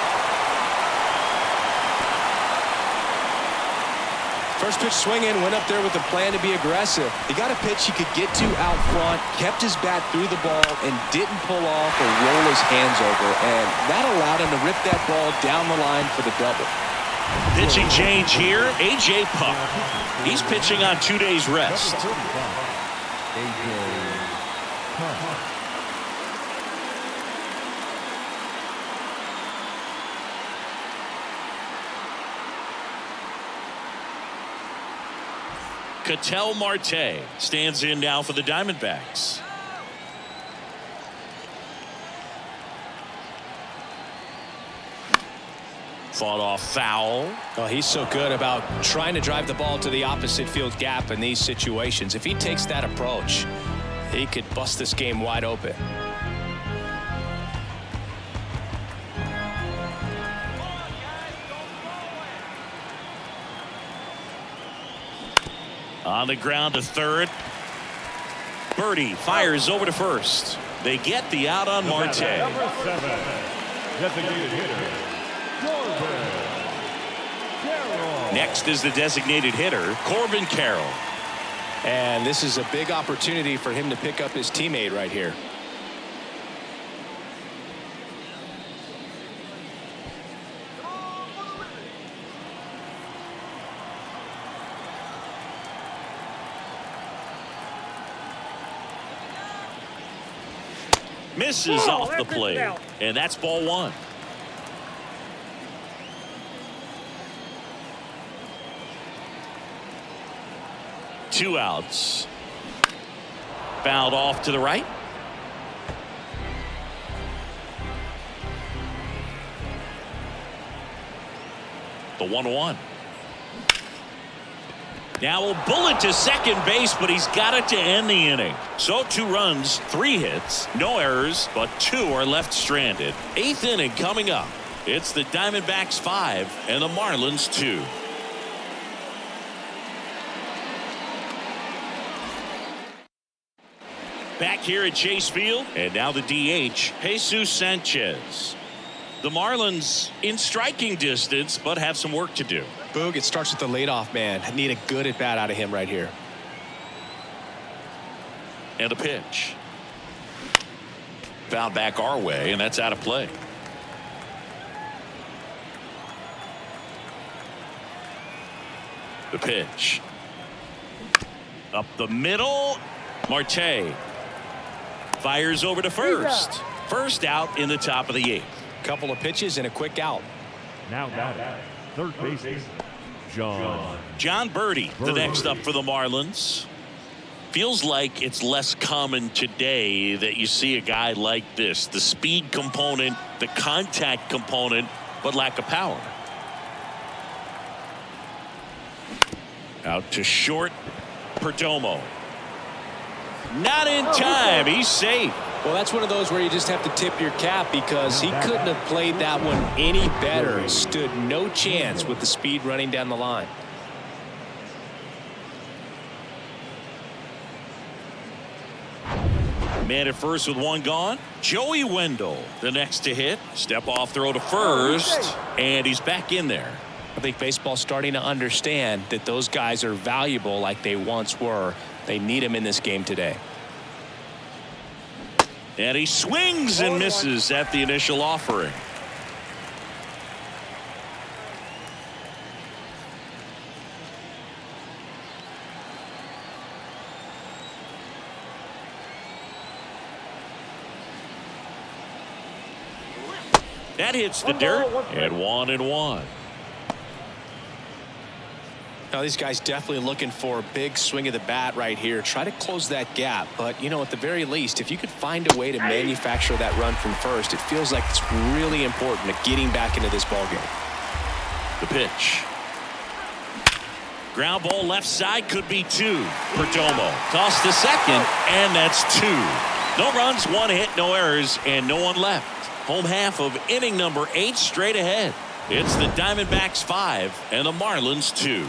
First pitch swinging, went up there with a plan to be aggressive. He got a pitch he could get to out front, kept his bat through the ball, and didn't pull off or roll his hands over. And that allowed him to rip that ball down the line for the double. Pitching change here, A.J. Puck. He's pitching on 2 days rest. Ketel Marte stands in now for the Diamondbacks. Fought off foul. Oh, he's so good about trying to drive the ball to the opposite field gap in these situations. If he takes that approach, he could bust this game wide open. On the ground to third. Birdie fires over to first. They get the out on Marte. Number 7, designated hitter, Corbin Carroll. Next is the designated hitter, Corbin Carroll. And this is a big opportunity for him to pick up his teammate right here. Misses off the plate. And that's ball one. Two outs. Fouled off to the right. The 1-1. Now a bullet to second base, but he's got it to end the inning. So 2 runs, 3 hits, no errors, but 2 are left stranded. 8th inning coming up. It's the Diamondbacks 5 and the Marlins 2. Back here at Chase Field, and now the DH, Jesus Sanchez. The Marlins in striking distance, but have some work to do. Boog, it starts with the leadoff man. I need a good at bat out of him right here. And a pitch. Fouled back our way, and that's out of play. The pitch. Up the middle. Marte fires over to first. First out in the top of the 8th. Couple of pitches and a quick out. Now batting, third baseman, John Birdie, the next up for the Marlins. Feels like it's less common today that you see a guy like this. The speed component, the contact component, but lack of power. Out to short, Perdomo. Not in time. He's safe. Well, that's one of those where you just have to tip your cap because he couldn't have played that one any better. Stood no chance with the speed running down the line. Man at first with one gone. Joey Wendell, the next to hit. Step off throw to first, and he's back in there. I think baseball's starting to understand that those guys are valuable like they once were. They need him in this game today. And he swings and misses at the initial offering. That hits the One dirt, ball, one strike. and 1-1. Now these guys definitely looking for a big swing of the bat right here. Try to close that gap. But, you know, at the very least, if you could find a way to manufacture that run from first, it feels like it's really important to getting back into this ballgame. The pitch. Ground ball left side, could be 2. Perdomo tossed to second, and that's 2. No runs, 1 hit, no errors, and no one left. Home half of inning number 8 straight ahead. It's the Diamondbacks 5 and the Marlins 2.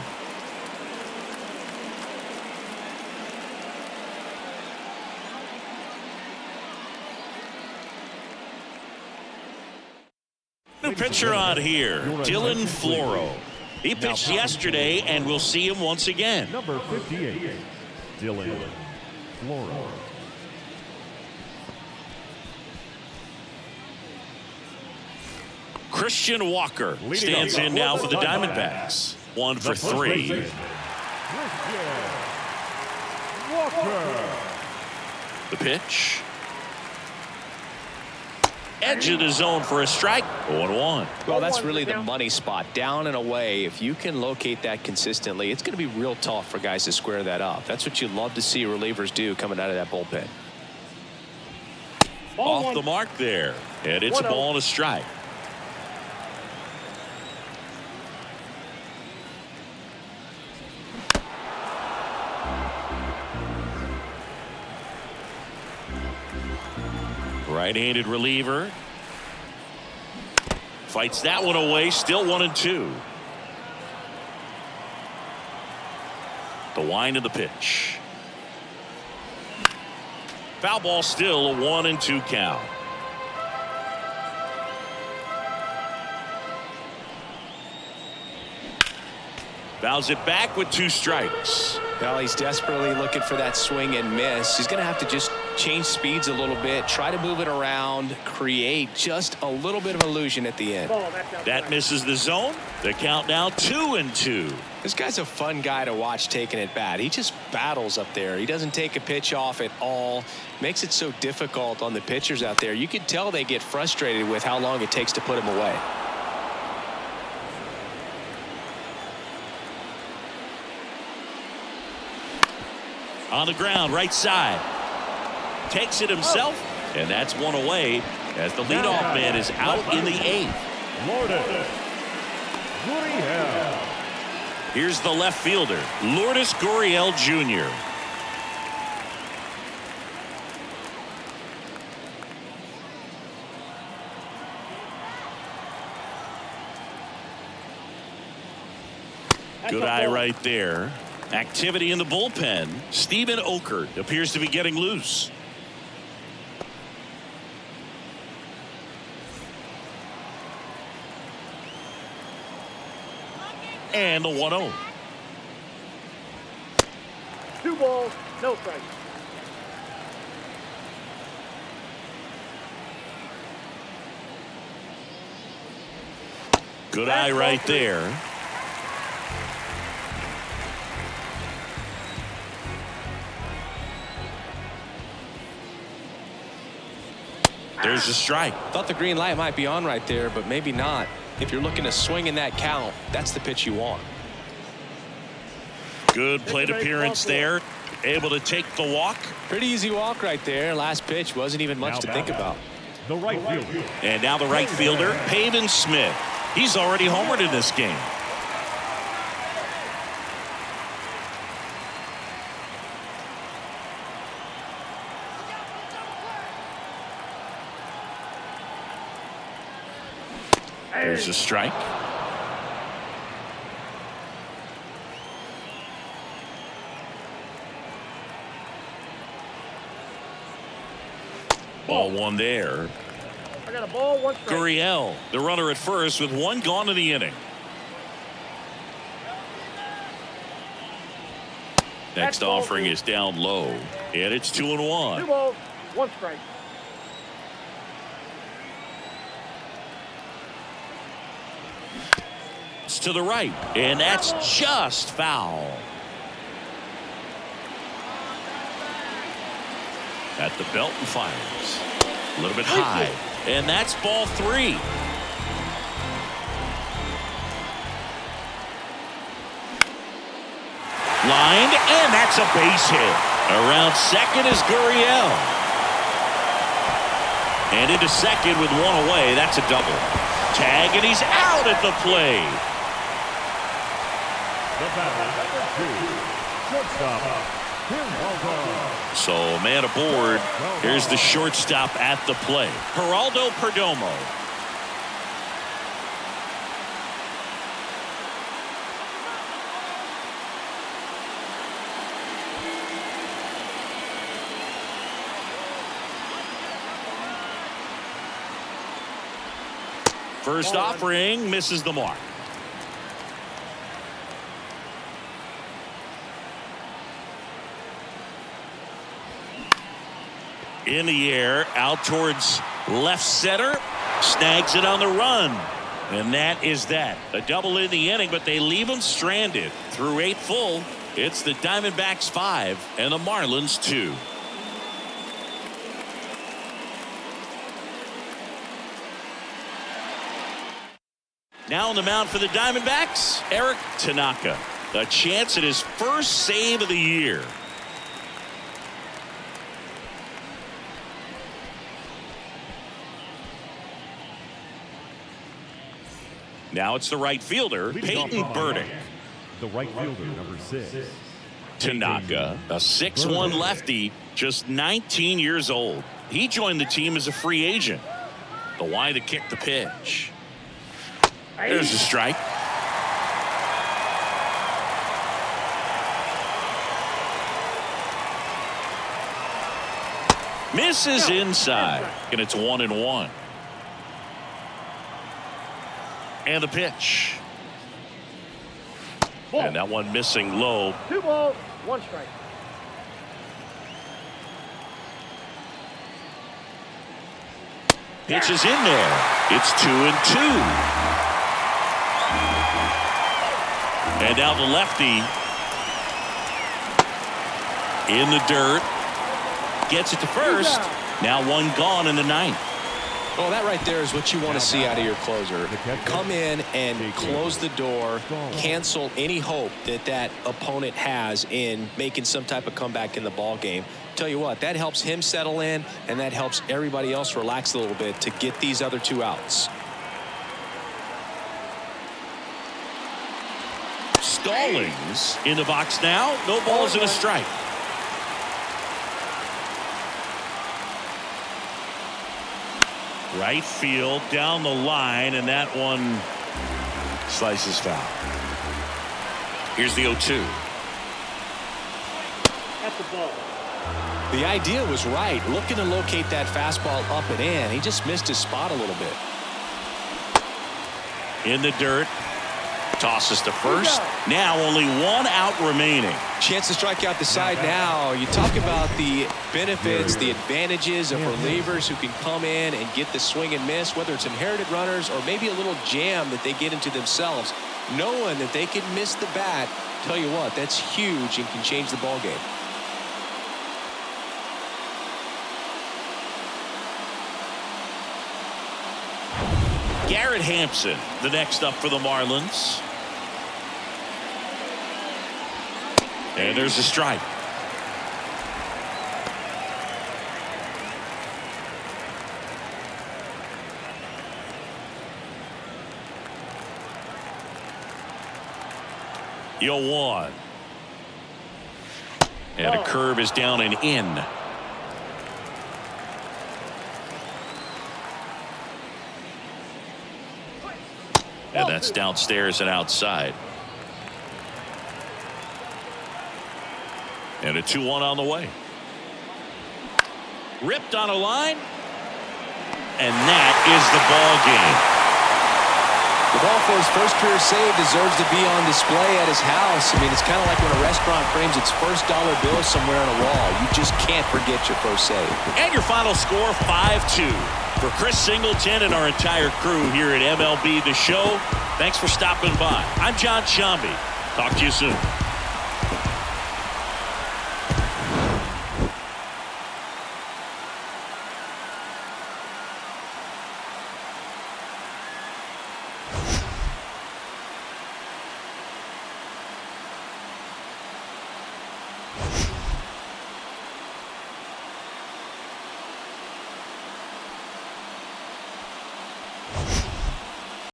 New pitcher on here, Dylan Floro. He pitched yesterday, and we'll see him once again. Number 58, Dylan Floro. Christian Walker stands in now for the Diamondbacks. 1 for 3. Christian Walker. The pitch. Edge of the zone for a strike. 0-1. Well, that's really the money spot. Down and away. If you can locate that consistently, it's going to be real tough for guys to square that up. That's what you love to see relievers do coming out of that bullpen. Off the mark there. And it's a ball and a strike. Right-handed reliever. Fights that one away. Still 1-2. The wind of the pitch. Foul ball, still a 1-2 count. Fouls it back with 2 strikes. Well, he's desperately looking for that swing and miss. He's going to have to just change speeds a little bit, try to move it around, create just a little bit of illusion at the end. That misses the zone. The count now 2-2. This guy's a fun guy to watch taking at bat. He just battles up there. He doesn't take a pitch off at all. Makes it so difficult on the pitchers out there. You can tell they get frustrated with how long it takes to put him away. On the ground, right side. Takes it himself, and that's one away as the leadoff man is out in the 8th. Lourdes Gurriel. Here's the left fielder, Lourdes Gurriel Jr. Good eye right there. Activity in the bullpen. Steven Okert appears to be getting loose. And the 1-0. 2 balls, no strikes. Good eye right there. There's a strike. Thought the green light might be on right there, but maybe not. If you're looking to swing in that count, that's the pitch you want. Good plate appearance there. Able to take the walk. Pretty easy walk right there. Last pitch wasn't even much to think about. The right fielder. And now the right fielder, Pavin Smith. He's already homered in this game. There's a strike. Ball 1 there. I got a ball, 1 strike. Gurriel, the runner at first with 1 gone in the inning. Next offering is down low, and it's 2-1. 2 balls, 1 strike. It's to the right, and that's just foul. At the belt and fires. A little bit high, and that's ball 3. Lined, and that's a base hit. Around second is Gurriel. And into second with one away. That's a double. Tag, and he's out at the plate. The batter, number 2, shortstop, Geraldo. So man aboard. Here's the shortstop at the plate, Geraldo Perdomo. First offering misses the mark. In the air, out towards left center, snags it on the run, and that is that. A double in the inning, but they leave him stranded. Through 8 full, it's the Diamondbacks 5 and the Marlins 2. Now on the mound for the Diamondbacks, Eric Tanaka. A chance at his first save of the year. Now it's the right fielder, Peyton Burdick. The right fielder, number 6. Tanaka, a 6'1 lefty, just 19 years old. He joined the team as a free agent. The Y to kick the pitch. There's a strike. Misses inside, and it's 1-1. And the pitch. Ball. And that one missing low. 2 balls, 1 strike. Pitch is in there. It's 2-2. And now the lefty in the dirt. Gets it to first. Now 1 gone in the 9th. Well, that right there is what you want to see out of your closer. Come in and close the door, cancel any hope that that opponent has in making some type of comeback in the ball game. Tell you what, that helps him settle in, and that helps everybody else relax a little bit to get these other 2 outs. Stallings in the box now. No balls and a strike. Right field down the line, and that one slices foul. Here's the 0-2. That's the ball. The idea was right, looking to locate that fastball up and in. He just missed his spot a little bit. In the dirt. Tosses to first. Now only 1 out remaining. Chance to strike out the side now. You talk about the benefits, the advantages of relievers who can come in and get the swing and miss, whether it's inherited runners or maybe a little jam that they get into themselves. Knowing that they can miss the bat, tell you what, that's huge and can change the ball game. Garrett Hampson, the next up for the Marlins. And there's a strike. You'll 1. And a curve is down and in. And that's downstairs and outside. And a 2-1 on the way. Ripped on a line. And that is the ball game. The ball for his first career save deserves to be on display at his house. I mean, it's kind of like when a restaurant frames its first dollar bill somewhere on a wall. You just can't forget your first save. And your final score, 5-2. For Chris Singleton and our entire crew here at MLB The Show, thanks for stopping by. I'm John Shambi. Talk to you soon.